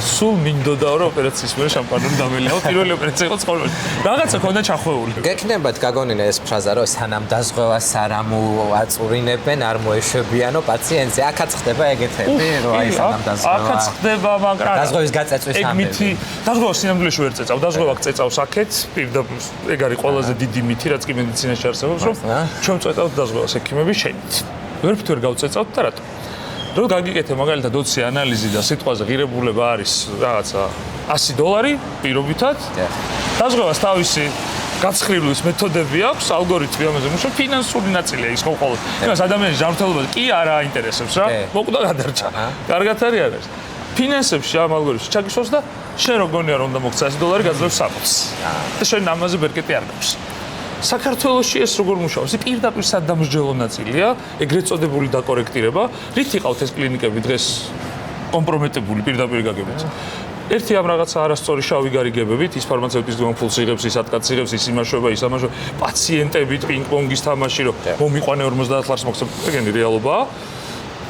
სულ მინდოდა რომ ოპერაციის მერე შამპანური დამელიაო პირველი ოპერაცია იყო ცხოვრებაში. რაღაცა ქონდა ჩახვეული. გეკნებათ გაგონინა ეს ფრაზა რომ სანამ დაზღვევას არ ამოაწურინებენ, არ მოეშვებიანო პაციენტზე. აქაც ხდება ეგეთები, რომ აი სანამ დაზღვევა. აქაც ხდება, მაგრამ დაზღვევის გაწეწვის ამბები. დაზღვევა სინამდვილეში ვერ წეწავ, დაზღვევა წეწავს აქეთ, პირდაპირ ეგ არის ყველაზე დიდი მითი, რაც კი მედიცინაში არსებობს, რომ ჩვენ წეწავთ დაზღვევას ექიმები შენით. ვერაფერ ვერ გავწეწავთ და რატო? რო გაგიკეთე მაგალითად 20 ანალიზი და სიტყვაზე ღირებულება არის რაღაცა $100 პირობითად. დაზღვევას თავისი გაცხრილის მეთოდები აქვს, ალგორითმი ამაზე მუშაობს, ფინანსური ნაწილია ის ხოლმე. იმას ადამიანის ჯანმრთელობა კი არ აინტერესებს რა. მოკვდა გადარჩა. კარგად არის არა. ფინანსებში ამ ალგორითმს ჩაგიშოს და შენ რო გონია რომ უნდა მოგცა $100 გაძლევს საფოს. და შენ ამაზე ბერკეტი არ გაქვს. საქართველოში ეს როგორ მუშაობს? პირდაპირ სადამსჯელო ნაწილია, ეგრეთ წოდებული დაკორექტირება, რით იყავთ ეს კლინიკები დღეს კომპრომეტებული პირდაპირ გაგებით. ერთი ამ რაღაცა არასწორი შავი გარიგებებით, ის ფარმაცევტის გონფულს იღებს, ის ატკაც იღებს, ის იმაშობა, ის ამაშობა, პაციენტებით პინგ-პონგის თამაში, რომ მომიყვანე 50 ლარს მოგცემ, ეგენი რეალობაა.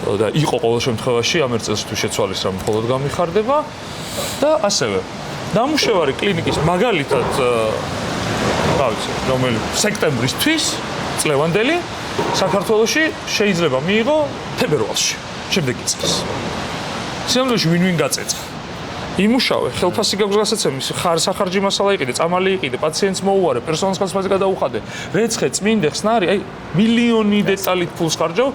და იყო ყოველ შემთხვევაში ამ ერთ წელს თუ შეცვალეს რამ მხოლოდ გამიხარდება და ასევე დამუშევარი კლინიკის მაგალითად რომელი სექტემბრისთვის წლევანდელი საქართველოში შეიძლება მიიღო თებერვალში შემდეგი წელს. სინამდვილეში ვინ გაწეწა. იმუშავე, ხელფასი გაქვს გასაცემი, სახარჯი მასალა იყიდე, წამალი იყიდე, პაციენტს მოუვარე, პერსონალს ხასფასი გადაუხადე, რეცხე, წმინდე, ხსნარი, აი მილიონი დეტალით ფულს ხარჯავ.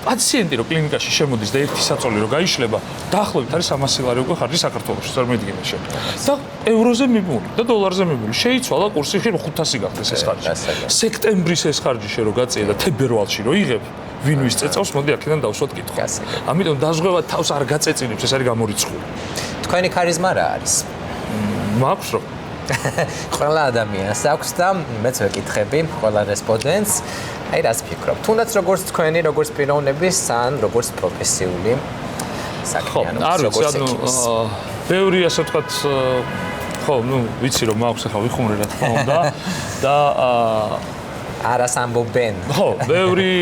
პაციენტი რო კლინიკაში შემოდის და ერთი საწოლი რო გაიშლება, დაახლოებით არის $300 უკვე ხარჯი საქართველოში, წარმოიდგინე შენ. და ევროზე მიბული და დოლარზე მიბული. შეიცვალა კურსი, ხე 500 გახდეს ეს ხარჯი. სექტემბრის ეს ხარჯი შე რო გაწია და თებერვალში რო იღებ, ვინ ვის წეწავს, მოდი აქედან დავსვათ კითხვა. ამიტომ დაზღვევა თავს არ გაწეწინებს, ეს არის გამორიცხული. თქვენი ქარიზმა რა არის? მაქვს რომ ყველა ადამიანს აქვს და მეც ვეკითხები ყველა რესპონდენტს, აი რას ფიქრობ? თუნდაც როგორც თქვენი, როგორც პიროვნების, ან როგორც პროფესიული საქმიანობის, როგორც ექიმის. ბევრი ასე ვთქვათ, ხო, ვიცი რომ მაქვს ახლა ვიხუმრე რა თქმა უნდა და არას ამბობენ. ხო, ბევრი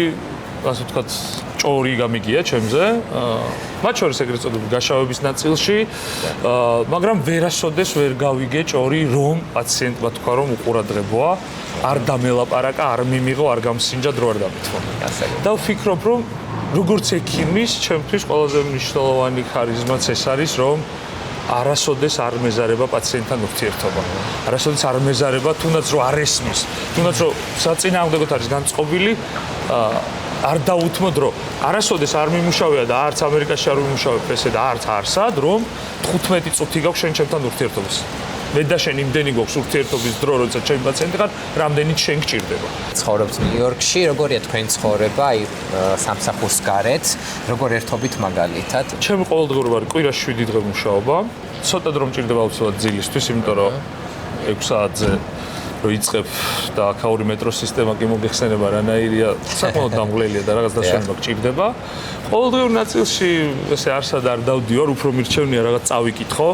ასე ვთქვათ ჭორი გამიგია ჩემზე. მათ შორის ეგრეთ წოდებული გაშავების ნაწილში, მაგრამ ვერასოდეს ვერ გავიგე ჭორი, რომ პაციენტმა თქვა რომ უყურადღებოა, არ დამელაპარაკა, არ მიმიღო, არ გამსინჯა, დრო არ დამითხოვა. და ვფიქრობ, რომ როგორც ექიმის, ჩემთვის ყველაზე მნიშვნელოვანი ქარიზმაც ეს არის, რომ არასოდეს არ მეზარება პაციენტთან ურთიერთობა. არასოდეს არ მეზარება, თუნდაც რომ არ ესმის, თუნდაც რომ საწინააღმდეგოდ არის განწყობილი, არ დაუთმოდ რომ არასოდეს არ მიმუშავია და არც ამერიკაში არ მიმუშავებ ესე და არც არსად რომ 15 წუთი გაქვს შენ ჩემთან ურთიერთობას. მე და შენ იმდენი გვაქვს ურთიერთობის დრო, როცა ჩემი პაციენტი ხარ, რამდენიც შენ გჭირდება. ცხოვრობთ ნიუ-იორკში, როგორია თქვენი ცხოვრება, აი სამსახურს გარეთ, როგორ ერთობით მაგალითად? ჩემი ყოველდღიურობა კვირაში 7 დღე მუშაობა. ცოტა დრო მჭირდება აუცილებლად ძილისთვის, იმიტომ რომ 6 საათზე რო იწყებ და აქაური მეტროს სისტემა კი მოგეხსენება რანაირია, საკმაოდ დამღლელია და რაღაც დასვენება გჭირდება. ყოველდღიურ ნაწილში ესე არსად არ დავდივარ, უფრო მირჩევნია რაღაც წავიკითხო.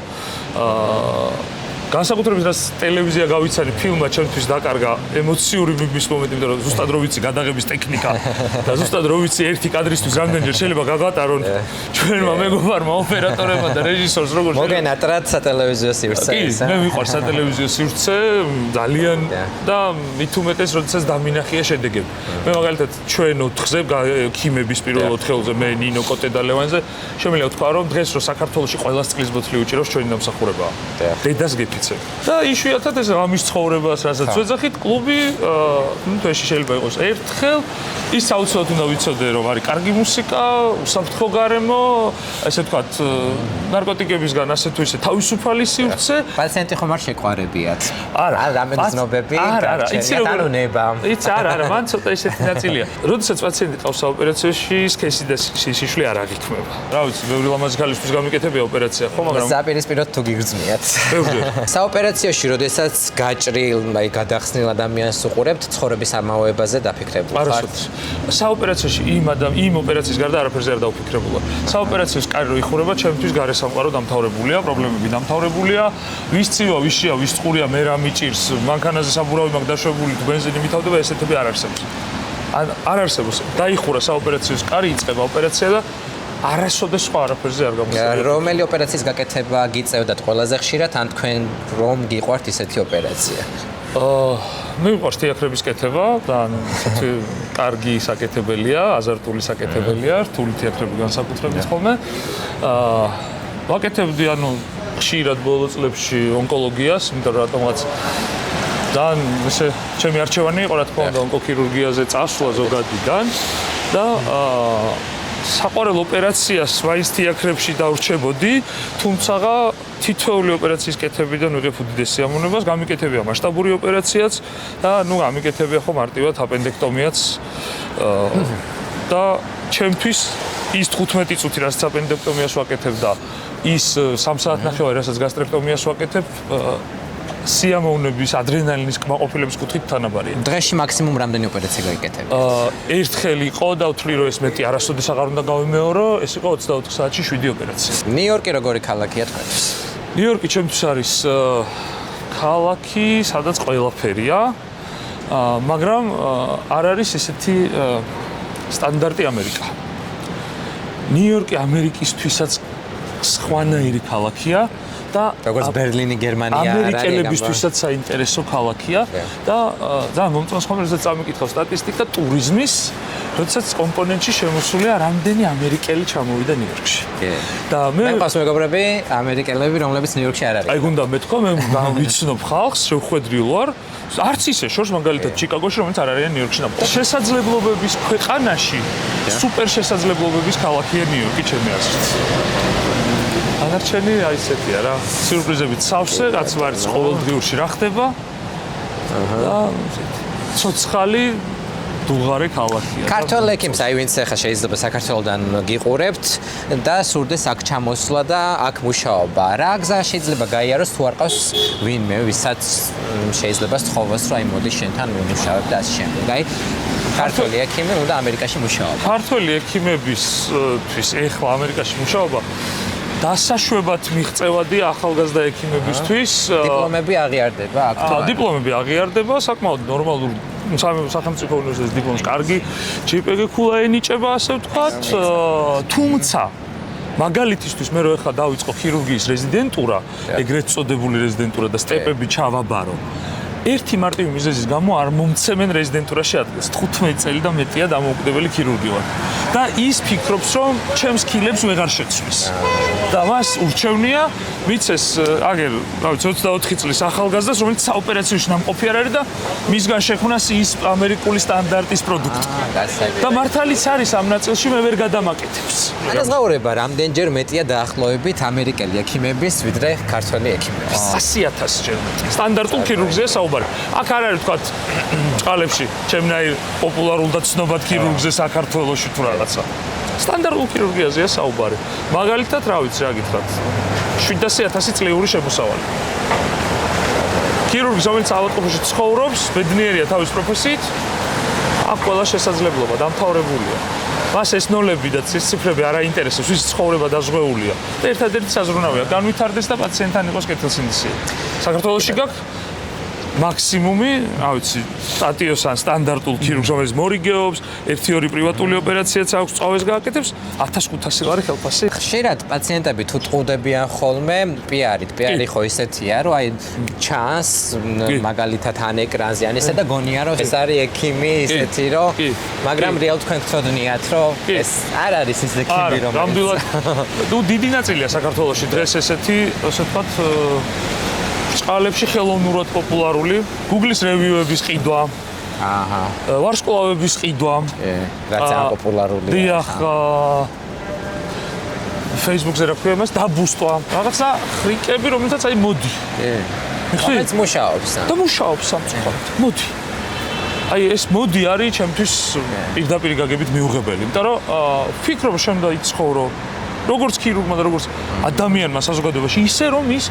განსაკუთრებით რაც ტელევიზია გავიცანი ფილმმა ჩემთვის დაკარგა ემოციური მიბის მომენტი, იმიტომ რომ ზუსტად რო ვიცი გადაღების ტექნიკა და ზუსტად რო ვიცი ერთი კადრისთვის რამდენჯერ შეიძლება გაგატარონ ჩვენმა მეგობარმა ოპერატორებმა და რეჟისორს როგორ მოგენატრათ სატელევიზიო სივრცე ეს? მე მიყვარს სატელევიზიო სივრცე ძალიან და მით უმეტეს როდესაც დამინახია შედეგები. მე მაგალითად ჩვენ 4-ზე ქიმების პირველ 4-ზე მე ნინო კოტე და ლევანზე შემიძლია თქვა რომ დღეს რო საქართველოში ყველა წყლის ბოთლი უჭირავს ჩვენი დამსახურებაა. დედას გეფიცე. და იშვიათად ეს ამის ცხოვრებას რასაც ვეძახით, კლუბი თვეში შეიძლება იყოს ერთხელ, ის აუცილებლად უნდა ვიცოდე რომ არის კარგი მუსიკა, უსაფრთხო გარემო, ესე ვთქვათ, ნარკოტიკებისგან ასე თუ ისე თავისუფალი სივრცე. პაციენტი ხომ არ შეყვარებიათ? არა, რამე გზნობები, არა, იცი როგორ ნება. იცი არა, მან ცოტა ისეთი ნაწილია. როდესაც პაციენტი ყავს საოპერაციოში, სქესი და სიშველი არ აღიქმება. რა ვიცი, ბევრი ლამაზი ქალისთვის გამიკეთებია ოპერაცია, ხო, მაგრამ საპირისპიროდ თუ გიგრძნიათ. საოპერაციოში, როდესაც გაჭრილ, აი გადახსნილ ადამიანს უყურებთ, ცხოვრების ამაოებაზე დაფიქრებული ხართ? საოპერაციაში იმ ოპერაციის გარდა არაფერზე არ დავფიქრებულა. საოპერაციოს კარი რო იხურება, ჩემთვის გარესამყარო დამთავრებულია, პრობლემები დამთავრებულია. ვის წივა, ვის შეა, ვის წყურია, მე რა მიჭირს, მანქანაზე საბურავი მაქვს დაშვებული, თუ ბენზინი მითავდება, ესეთები არ არსებობს. არ არსებობს. დაიხურა საოპერაციოს კარი, იწყება ოპერაცია და არასოდეს სხვა არაფერზე არ გამოსწორებია. რომელი ოპერაციის გაკეთება გიწევდათ ყველაზე ხშირად, ან თქვენ რომ გიყვართ ისეთი ოპერაცია? მე ვიყავს თეატრების კეთება და ისეთი კარგი საკეთებელია, აზარტული საკეთებელია, რთული თეატრები განსაკუთრებით ხოლმე. ვაკეთებდი ხშირად ბოლო წლებში ონკოლოგიას, იმიტომ რომ რატომღაც ძალიან ესე ჩემი არჩევანი იყო რა თქმა უნდა ონკოქირურგიაზე წასვლა ზოგადიდან და საყვარელ ოპერაციას მაინც თეატრებში დავრჩებოდი, თუმცა თითოეული ოპერაციის კეთებიდან ვიღებ უდიდეს სიამოვნებას, გამიკეთებია მასშტაბური ოპერაციაც და გამიკეთებია ხო მარტივად აპენდექტომიაც და ჩემთვის ის 15 წუთი რაც აპენდექტომიას ვაკეთებ და ის 3 საათნახევარი რასაც გასტრექტომიას ვაკეთებ სიამოვნების ადრენალინის კმაყოფილების კუთხით თანაბარია. დღეში მაქსიმუმ რამდენი ოპერაცია გაიკეთებთ? ერთხელ იყო და ვთვლი რომ ეს მეტი არასოდეს აღარ უნდა გავიმეორო, ეს იყო 24 საათში 7 ოპერაცია. ნიუ-იორკი როგორი ქალაქია თქვენთვის? ნიუ-იორკი ჩემთვის არის ქალაქი, სადაც ყველაფერია, მაგრამ არ არის ესეთი სტანდარტი ამერიკა. ნიუ-იორკი ამერიკისთვისაც სხვანაირი ქალაქია და როგორც ბერლინი გერმანია ამერიკელებისთვისაც საინტერესო ქალაქია და ძალიან მომწონს ხოლმე როდესაც წამიკითხავ სტატისტიკა ტურიზმის, როდესაც კომპონენტში შემოსულია რამდენი ამერიკელი ჩამოვიდა ნიუ-იორკში. და მე მყავს მეგობრები ამერიკელები, რომლებიც ნიუ-იორკში არ არიან. აი გუნდა მეთქვა, მე ვიცნობ ხალხს, შევხვედრილ ვარ, არც ისე შორს მაგალითად ჩიკაგოში, რომელიც არ არიან ნიუ-იორკში ნაპოლი. შესაძლებლობების ქვეყანაში სუპერ შესაძლებლობების ქალაქია ნიუ-იორკი ჩემი აზრით. ანარჩენი აი ესეთია რა. სიურპრიზებით სავსე, რაც არის ყოველდღიურში რა ხდება. და ცოცხალი დუღარე ქალაქია. ქართველ ექიმს აი ვინც ახლა შეიძლება საქართველოსდან გიყურებთ და სურდეს აქ ჩამოსვლა და აქ მუშაობა. რა გზა შეიძლება გაიაროს თუ არ ყავს ვინმე, ვისაც შეიძლება სთხოვოს რომ აი მოდი შენთან ვიმუშავებ და ასე შემდეგ. აი ქართველი ექიმი უნდა ამერიკაში მუშაობა. ქართველი ექიმებისთვის ეხლა ამერიკაში მუშაობა დასაშვებად მიღწევადია ახალგაზრდა ექიმებისთვის. დიპლომები აღიარდება აქ თუ არა? დიპლომები აღიარდება, საკმაოდ ნორმალურ სახელმწიფო უნივერსიტეტის დიპლომს კარგი JPG ქულა ენიჭება, ასე ვთქვათ, თუმცა მაგალითისთვის მე რო ეხლა დავიწყო ქირურგიის რეზიდენტურა, ეგრეთ წოდებული რეზიდენტურა და სტეპები ჩავაბარო. ერთი მარტივი მიზეზის გამო არ მომცემენ რეზიდენტურაში ადგილს. 15 წელი და მეტია დამოუკიდებელი ქირურგი ვარ. და ის ფიქრობს, რომ ჩემს ქილებს ვეღარ შეცვლის. და მას ურჩევნია მიცეს აგერ, რა ვიცი, 24 წლის ახალგაზრდას, რომელიც საოპერაციოში ნამყოფი არ არის და მისგან შექმნას ის ამერიკული სტანდარტის პროდუქტი. და მართალიც არის ამ ნაწილში მე ვერ გადამაკეთებს. განსაზღვრება რამდენჯერ მეტია დაახლოებით ამერიკელი ექიმების ვიდრე ქართველი ექიმების? 100,000 ჯერ მეტი. სტანდარტულ ქირურგზია საუბარი. აქ არ არის თქვა წყალებში ჩემნაირ პოპულარულ და ცნობად ქირურგზე საქართველოში თუ რაღაცა. სტანდარტულ ქირურგიაზეა საუბარი. მაგალითად, რა ვიცი, რა გითხრათ. 700,000 წლიური შემოსავალი. ქირურგი, რომელიც ავადმყოფოში ცხოვრობს, ბედნიერია თავის პროფესიით, აქ ყველა შესაძლებლობა დამთავრებულია. მას ეს ნოლები და ციფრები არ აინტერესებს, ვის ცხოვრება დაზღვეულია. და ერთადერთი საზრუნავია, განვითარდეს და პაციენტთან იყოს კეთილსინდისია. საქართველოში გაქვს მაქსიმუმი, რა ვიცი, სტატიოსან სტანდარტულ ქირურგს, რომელიც მორიგეობს, 1-2 პრივატული ოპერაციაც აქვს, წავეს გააკეთებს, 1500 ლარი ხელფასი. ხშირად პაციენტები თუ ტყუდებიან ხოლმე პიარით, პიარი ხო ისეთია, რომ აი ჩანს მაგალითად ან ეკრანზე, ან ესა და გონია რომ ეს არის ექიმი ისეთი, რომ მაგრამ რეალ თქვენ გწოდნიათ, რომ ეს არ არის ის ექიმი, რომელიც ნამდვილად დიდი ნაწილია საქართველოში დღეს ესეთი, ასე ვთქვათ, წყალებში ხელოვნურად პოპულარული, Google-ის რევიუების ყიდვა, ვარსკვლავების ყიდვა, რაც ამ პოპულარულია. დიახ, Facebook-ზე რა ქვია მას დაბუსტვა, რაღაცა ხრიკები, რომელთაც აი მოდი. ეს მუშაობს. და მუშაობს სამწუხაროდ. მოდი. აი ეს მოდი არის ჩემთვის პირდაპირ გაგებით მიუღებელი, იმიტომ რომ ფიქრობ შენ და იცხოვრო როგორც ქირურგმა და როგორც ადამიანმა საზოგადოებაში, ისე რომ ის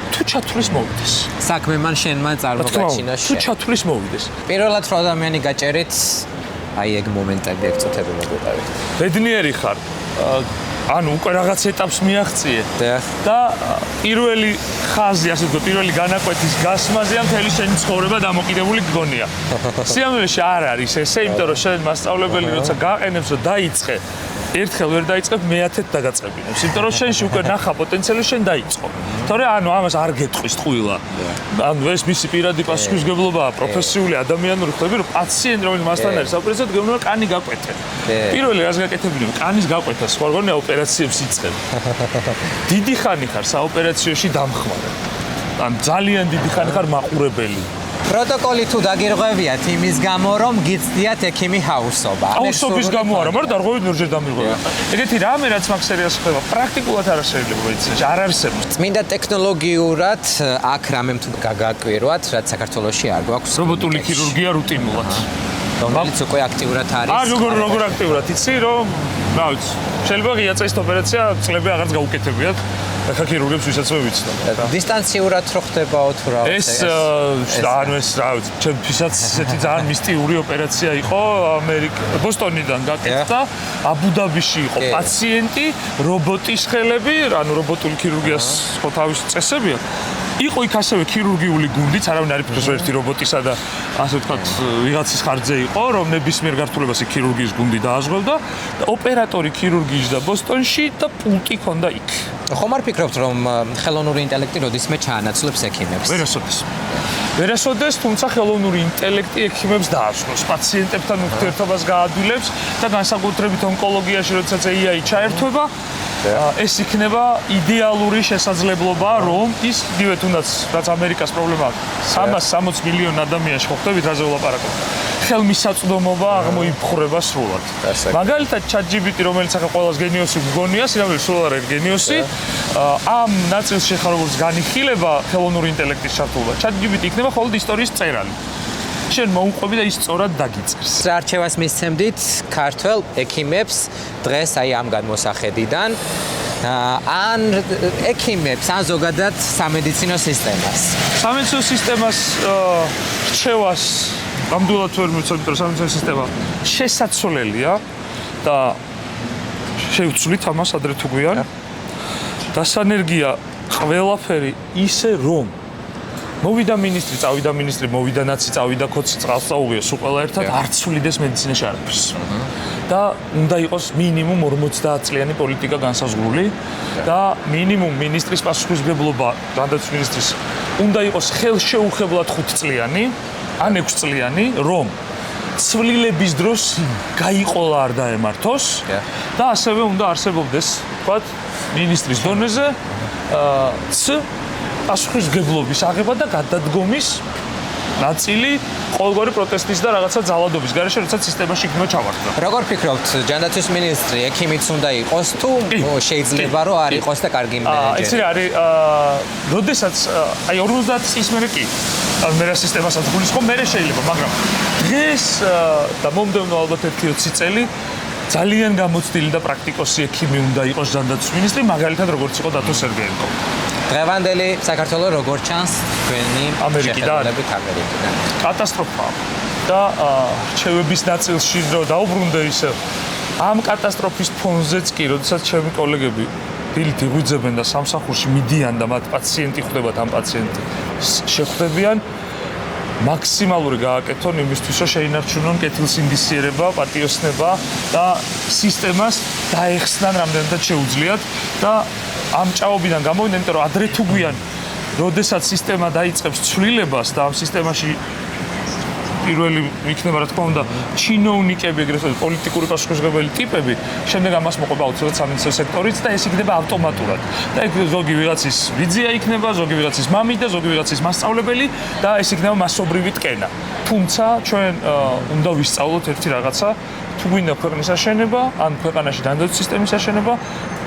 თუ ჩათვლის მოვიდეს. საქმე მან შენმა წარმოგაჩინა შენ. თუ ჩათვლის მოვიდეს. პირველად რა ადამიანი გაჭერით, აი ეგ მომენტები ეგ წუთები მოგვიყევით. ბედნიერი ხარ. ანუ უკვე რაღაც ეტაპს მიაღწიე და პირველი ხაზი, ასე ვთქვათ, პირველი განაკვეთის გასმაზეა მთელი შენი ცხოვრება დამოკიდებული გგონია. სიამოვნებაში არ არის ესე, იმიტომ რომ შენ მასწავლებელი როცა გაყენებს, რომ დაიწყე ერთხელ ვერ დაიწყებ, მეათეთ დაგაწყებინებს. იმიტომ რომ შენში უკვე ნახა პოტენციალი შენ დაიწყო. თორე ანუ ამას არ გეტყვის ტყუილა. ანუ ეს მისი პირადი პასუხისმგებლობაა, პროფესიული ადამიანური ხდები, რომ პაციენტი რომელიც მასთან არის საოპერაციოდ გეუბნება კანი გაკვეთე. პირველი რას გაკეთებინებ, კანის გაკვეთა, სხვა გონია ოპერაციებს იწყებ. დიდი ხანი ხარ საოპერაციოში დამხმარე. ან ძალიან დიდი ხანი ხარ მაყურებელი. პროტოკოლი თუ დაგირღვევიათ იმის გამო, რომ გიცდიათ ექიმი ჰაუსობა. ჰაუსობის გამო არა, მაგრამ დარღვევით ნორჯერ დამირღვევა. ეგეთი რამე რაც მაგ სერიალს ხდება, პრაქტიკულად არ შეიძლება იცი, არ არსებობს. წმინდა ტექნოლოგიურად აქ რამე თუ გაგაკვირვათ, რაც საქართველოში არ გვაქვს. რობოტული ქირურგია რუტინულად. რომელიც უკვე აქტიურად არის. როგორ აქტიურად იცი, რომ რა ვიცი, შეიძლება ღია წესით ოპერაცია წლები აღარც გაუკეთებიათ. ახლა ქირურგებს ვისაც ვიცნობ. დისტანციურად რო ხდებაო თუ რა ეს ანუ ეს რა ვიცი, ჩემთვისაც ესეთი ძალიან მისტიური ოპერაცია იყო ბოსტონიდან გაკეთდა, აბუ-დაბიში იყო პაციენტი, რობოტის ხელები, ანუ რობოტული ქირურგიას ხო თავის წესებია. იყო იქ ასევე ქირურგიული გუნდიც, არავინ არ იფიქრებს ერთი რობოტისა და ასე ვთქვათ, ვიღაცის ხარჯზე იყო, რომ ნებისმიერ გართულებას ქირურგიის გუნდი დააზღვევდა და ოპერატორი ქირურგიის და ბოსტონში და პულტი ჰქონდა იქ. ხომ არ ფიქრობთ, რომ ხელოვნური ინტელექტი როდისმე ჩაანაცვლებს ექიმებს? ვერასოდეს, თუმცა ხელოვნური ინტელექტი ექიმებს დაასრულებს, პაციენტებთან ურთიერთობას გაადვილებს და განსაკუთრებით ონკოლოგიაში, როდესაც AI ჩაერთვება, ეს იქნება იდეალური შესაძლებლობა, რომ ის იგივე თუნდაც რაც ამერიკას პრობლემაა 360 მილიონი ადამიანში ხვდებით რაზე ვლაპარაკობ. ხელმისაწვდომობა აღმოიფხვრება სრულად. მაგალითად ChatGPT, რომელიც ახლა ყველას გენიოსი გგონია, სინამდვილეში სულ არ არის გენიოსი, ამ ნაწილში ხარ როგორც განიხილება ხელოვნური ინტელექტის ჩართულობა. ChatGPT იქნება მხოლოდ ისტორიის წერალი. შენ მოუყვები და ის სწორად დაგიწერს. არჩევას მისცემდით ქართველ ექიმებს დღეს აი ამ გადმოსახედიდან ან ექიმებს ან ზოგადად სამედიცინო სისტემას. სამედიცინო სისტემას რჩევას ნამდვილად ვერ მიცემთ, რომ სამედიცინო სისტემა შესაძლებელია და შევცვლით ამას ადრე თუ გვიან. დასანერგია ყველაფერი ისე რომ მოვიდა მინისტრი, წავიდა მინისტრი, მოვიდა ნაცი, წავიდა ქოცი, წყალს წაუღია, სულ ყველა ერთად არ ცვლიდეს მედიცინაში არაფერს. და უნდა იყოს მინიმუმ 50 წლიანი პოლიტიკა განსაზღვრული და მინიმუმ მინისტრის პასუხისმგებლობა, რადგან მინისტრის უნდა იყოს ხელშეუხებლად 5 წლიანი, ან 6 წლიანი, რომ ცვლილების დროს გაიყოლა არ დაემართოს და ასევე უნდა არსებობდეს, ვთქვათ, მინისტრის დონეზე პასუხისმგებლობის აღება და გადადგომის ნაწილი ყოველგვარი პროტესტის და რაღაცა ძალადობის გარეშე, როდესაც სისტემაში იქნება ჩავარდნა. როგორ ფიქრობთ, ჯანდაცვის მინისტრი ექიმიც უნდა იყოს თუ შეიძლება რომ არ იყოს და კარგი მენეჯერი? ეს არის როდესაც აი 50 წლის მერე კი მე რა სისტემასაც გულისხმობ, მე შეიძლება, მაგრამ დღეს და მომდევნო ალბათ 1-20 წელი ძალიან გამოცდილი და პრაქტიკოსი ექიმი უნდა იყოს ჯანდაცვის მინისტრი, მაგალითად როგორც იყო დათო სერგეენკო. დღევანდელი საქართველოს როგორ ჩანს თქვენი ამერიკიდან? კატასტროფაა. და რჩევების ნაწილში რომ დაუბრუნდე ისე ამ კატასტროფის ფონზეც კი, როდესაც ჩემი კოლეგები დილით იღვიძებენ და სამსახურში მიდიან და მათ პაციენტი ხვდებათ, ამ პაციენტი შეხვდებიან, მაქსიმალური გააკეთონ იმისთვის, რომ შეინარჩუნონ კეთილსინდისიერება, პატიოსნება და სისტემას დაეხსნან რამდენადაც შეუძლიათ და ამ ჭაობიდან გამოვიდნენ, იმიტომ რომ ადრე თუ გვიან, როდესაც სისტემა დაიწყებს ცვლილებას და ამ სისტემაში პირველი იქნება რა თქმა უნდა ჩინოვნიკები, ეგრეთ წოდებული პოლიტიკური პასუხისმგებელი ტიპები, შემდეგ ამას მოყვება აუცილებლად სამედიცინო სექტორიც და ეს იქნება ავტომატურად. და ეგ ზოგი ვიღაცის ვიზია იქნება, ზოგი ვიღაცის მამი და ზოგი ვიღაცის მასწავლებელი და ეს იქნება მასობრივი ტკენა. თუმცა ჩვენ უნდა ვისწავლოთ ერთი რაღაცა, თუ გვინდა ქვეყნის აშენება, ან ქვეყანაში ჯანდაცვის სისტემის აშენება,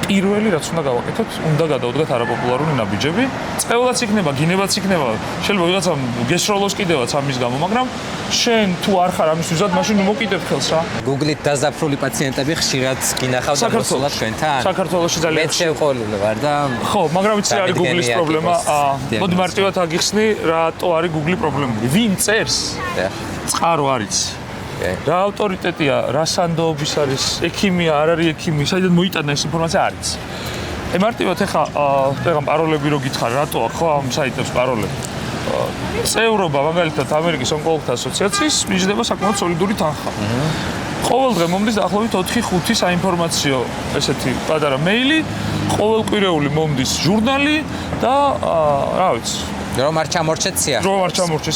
პირველი რაც უნდა გავაკეთოთ, უნდა გადავდგათ არაპოპულარული ნაბიჯები. წევლაც იქნება, გინებაც იქნება, შეიძლება ვიღაცამ გესროლოს კიდევაც ამის გამო, მაგრამ შენ თუ არ ხარ ამის ვიზად, მაშინ მოკიდებ ხელს რა. Google-ით დაზაფრული პაციენტები ხშირად გინახავთ და მოსულათ ჩვენთან. საქართველოში ძალიან მე შევყოლილი ვარ და ხო, მაგრამ ვიცი რა არის Google-ის პრობლემა? მოდი მარტივად აგიხსნი, რატო არის Google-ი პრობლემური. ვინ წერს? წყარო არის. რა ავტორიტეტია, რა სანდოობის არის, ექიმია, არ არის ექიმი, საიდან მოიტანა ეს ინფორმაცია არის. მარტივად ეხა პაროლები რო გითხარ, რატოა ხო ამ საიტებს პაროლები? წევრობა მაგალითად ამერიკის ონკოლოგთა ასოციაციის მიჯდება საკმაოდ სოლიდური თანხა. ყოველ დღე მომდის დაახლოებით 4-5 საინფორმაციო ესეთი პატარა მეილი, ყოველკვირეული მომდის ჟურნალი და რა ვიცი, რომ არ ჩამორჩეთ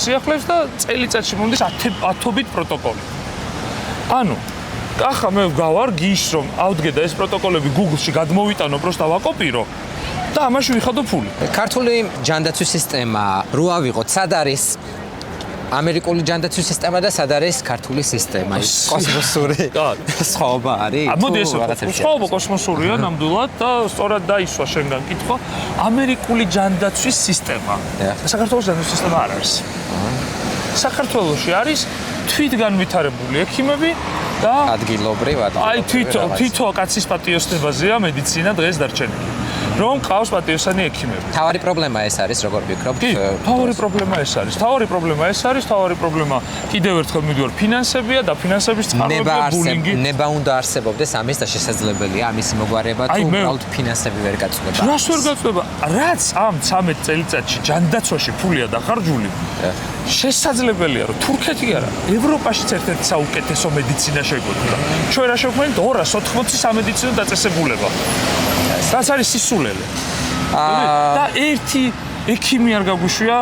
სიახლეებს და წელიწადში მომდის 10-ობით პროტოკოლი. ანუ ახლა მე გავარ გიშ რომ ავდგე და ეს პროტოკოლები Google-ში გადმოვიტანო, პროსტა ვაკოპირო და ამაში ვიხადო ფული. ქართული ჯანდაცვის სისტემა რო ავიღოთ, სად არის ამერიკული ჯანდაცვის სისტემა და სად არის ქართული სისტემა? ის კოსმოსური სხვაობა არის? მოდი ესე სხვაობა კოსმოსურია ნამდვილად და სწორად დაისვა შენგან კითხვა. ამერიკული ჯანდაცვის სისტემა. საქართველოს ჯანდაცვის სისტემა არ არის. საქართველოში არის თვითგანვითარებული ექიმები და ადგილობრივ აი თვითო კაცის პატიოსნებაზეა მედიცინა დღეს დარჩენილი. რომ ყავს პატიოსანი ექიმები. თავარი პრობლემა ეს არის, როგორ ვიქრობთ? თავარი პრობლემა ეს არის. თავარი პრობლემა კიდევ ერთხელ მივიდივარ ფინანსებია და ფინანსების წყაროებია ბულინგი. ნება უნდა არსებობდეს ამის და შესაძლებელია ამის მოგვარება თუ უბრალოდ ფინანსები ვერ გაწყვება. რას ვერ გაწყვება? რაც ამ 13 წელიწადში ჯანდაცვაში ფულია დახარჯული. შესაძლებელია რომ თურქეთი არა, ევროპაშიც ერთ-ერთი საუკეთესო მედიცინა შეგვეძლო. ჩვენ რა შევქმნით 280 სამედიცინო დაწესებულება. რაც არის სისულელე. და ერთი ექიმი არ გაგვიშვია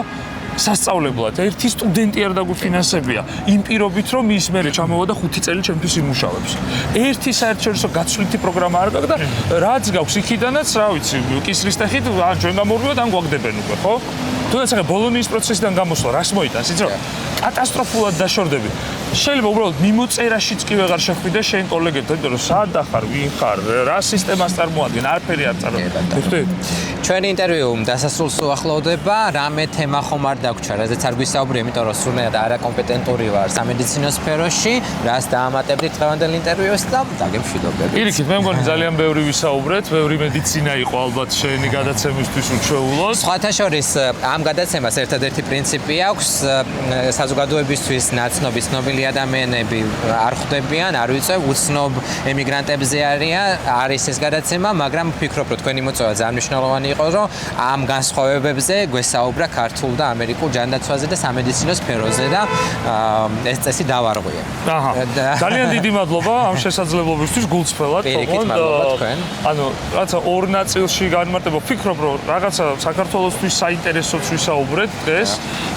სასწავლებლად, ერთი სტუდენტი არ დაგვიფინანსებია. იმ პირობით რომ ის მერე ჩამოვა და 5 წელი ჩემთვის იმუშავებს. ერთი საერთაშორისო გაცვლითი პროგრამა არ გაქვს და რაც გაქვს იქიდანაც, რა ვიცი, კისრის ტეხით ან ჩვენ გამოვიდეთ ან გვაგდებენ უკვე, ხო? თუნდაც ახლა ბოლონიის პროცესიდან გამოსვლა რას მოიტანს, იცი რომ კატასტროფულად დაშორდები. შეიძლება უბრალოდ მიმოწერაშიც კი ვეღარ შეხვიდე შენ კოლეგებთან, იმიტომ რომ სად ახარ, ვინ ხარ, რა სისტემას წარმოადგენ, არაფერი არ წარმოადგენ. ჩვენი ინტერვიუ დასასრულს უახლოვდება, რამე თემა ხომ არ დაგვრჩა, რაზეც არ გვისაუბრე, იმიტომ რომ სრულიად არაკომპეტენტური ვარ სამედიცინო სფეროში, რას დაამატებდით დღევანდელ ინტერვიუს და დაგემშვიდობებით. პირიქით, მე მგონი ძალიან ბევრი ვისაუბრეთ, ბევრი მედიცინა იყო ალბათ შენი გადაცემისთვის უჩვეულოდ. სხვათა შორის ამ გადაცემას ერთადერთი პრინციპი აქვს, საზოგადოებისთვის ნაცნობი ცნობილი ადამიანები არ ხვდებიან, არ ვიცი, უცნობ ემიგრანტებზე არის ეს გადაცემა, მაგრამ ვფიქრობ, რომ თქვენი მოწვევა ძალიან მნიშვნელოვანი იყო, რომ ამ განსხვავებებზე გვესაუბრა ქართულ და ამერიკულ ჯანდაცვაზე და სამედიცინო სფეროზე და ეს წესი დავარღვიე. ძალიან დიდი მადლობა ამ შესაძლებლობისთვის გულწრფელად. პირიქით, მადლობა თქვენ. ანუ რაცა ორ ნაწილში განმარტება, ვფიქრობ, რომ რაღაცა საქართველოსთვის საინტერესოც ვისაუბრეთ დღეს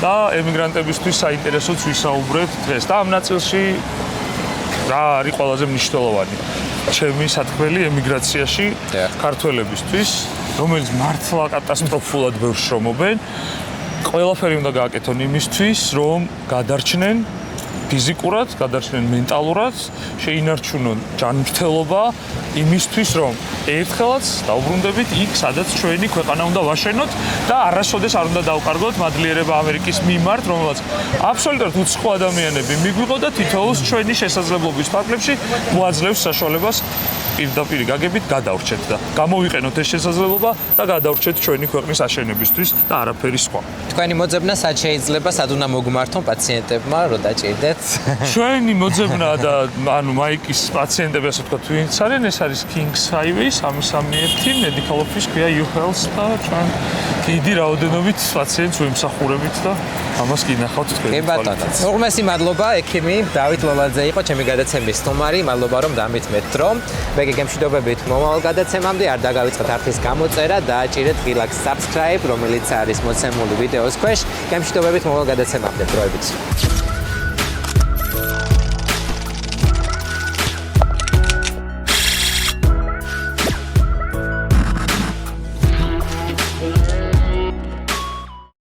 და ემიგრანტებისთვის საინტერესოც ვისაუბრეთ დღეს. და ამ ნაწილში რა არის ყველაზე მნიშვნელოვანი? ჩემი სათქმელი ემიგრაციაში ქართველებისთვის, რომელიც მართლა კატასტროფულად ბევრს შრომობენ, ყველაფერი უნდა გააკეთონ იმისთვის, რომ გადარჩნენ ფიზიკურად, გადარჩნენ მენტალურად, შეინარჩუნონ ჯანმრთელობა იმისთვის, რომ ერთხელაც დაუბრუნდებით იქ, სადაც ჩვენი ქვეყანა უნდა ვაშენოთ და არასოდეს არ უნდა დავკარგოთ მადლიერება ამერიკის მიმართ, რომელსაც აბსოლუტურად უცხო ადამიანები მიგვიღო და თითოეულს ჩვენი შესაძლებლობის ფარგლებში მოაძლევს საშუალებას პირდაპირ გაგებით გადავრჩეთ და გამოვიყენოთ ეს შესაძლებლობა და გადავრჩეთ ჩვენი ქვეყნის აშენებისთვის და არაფერი სხვა. თქვენი მოძებნა სად შეიძლება, სად უნდა მოგმართონ პაციენტებმა, რომ დაჭირდეთ? ჩვენი მოძებნა და ანუ მაიკის პაციენტები, ასე ვთქვათ, ვინც არიან, ეს არის Kings Highway 331 Medical Office, ქვია UHealth და ჩვენ კიდე რაოდენობით პაციენტს ვიმსახურებით და ამას კი ნახავთ თქვენ. კი ბატონო. უღმესი მადლობა, ექიმი დავით ლოლაძე იყო ჩემი გადაცემის სტუმარი. მადლობა რომ დამითმეთ დრო. მე გეგმშვიდობებით მომავალ გადაცემამდე არ დაგავიწყეთ არხის გამოწერა და დააჭირეთ ღილაკ subscribe, რომელიც არის მოცემული ვიდეოს ქვეშ. გეგმშვიდობებით მომავალ გადაცემამდე. დროებით.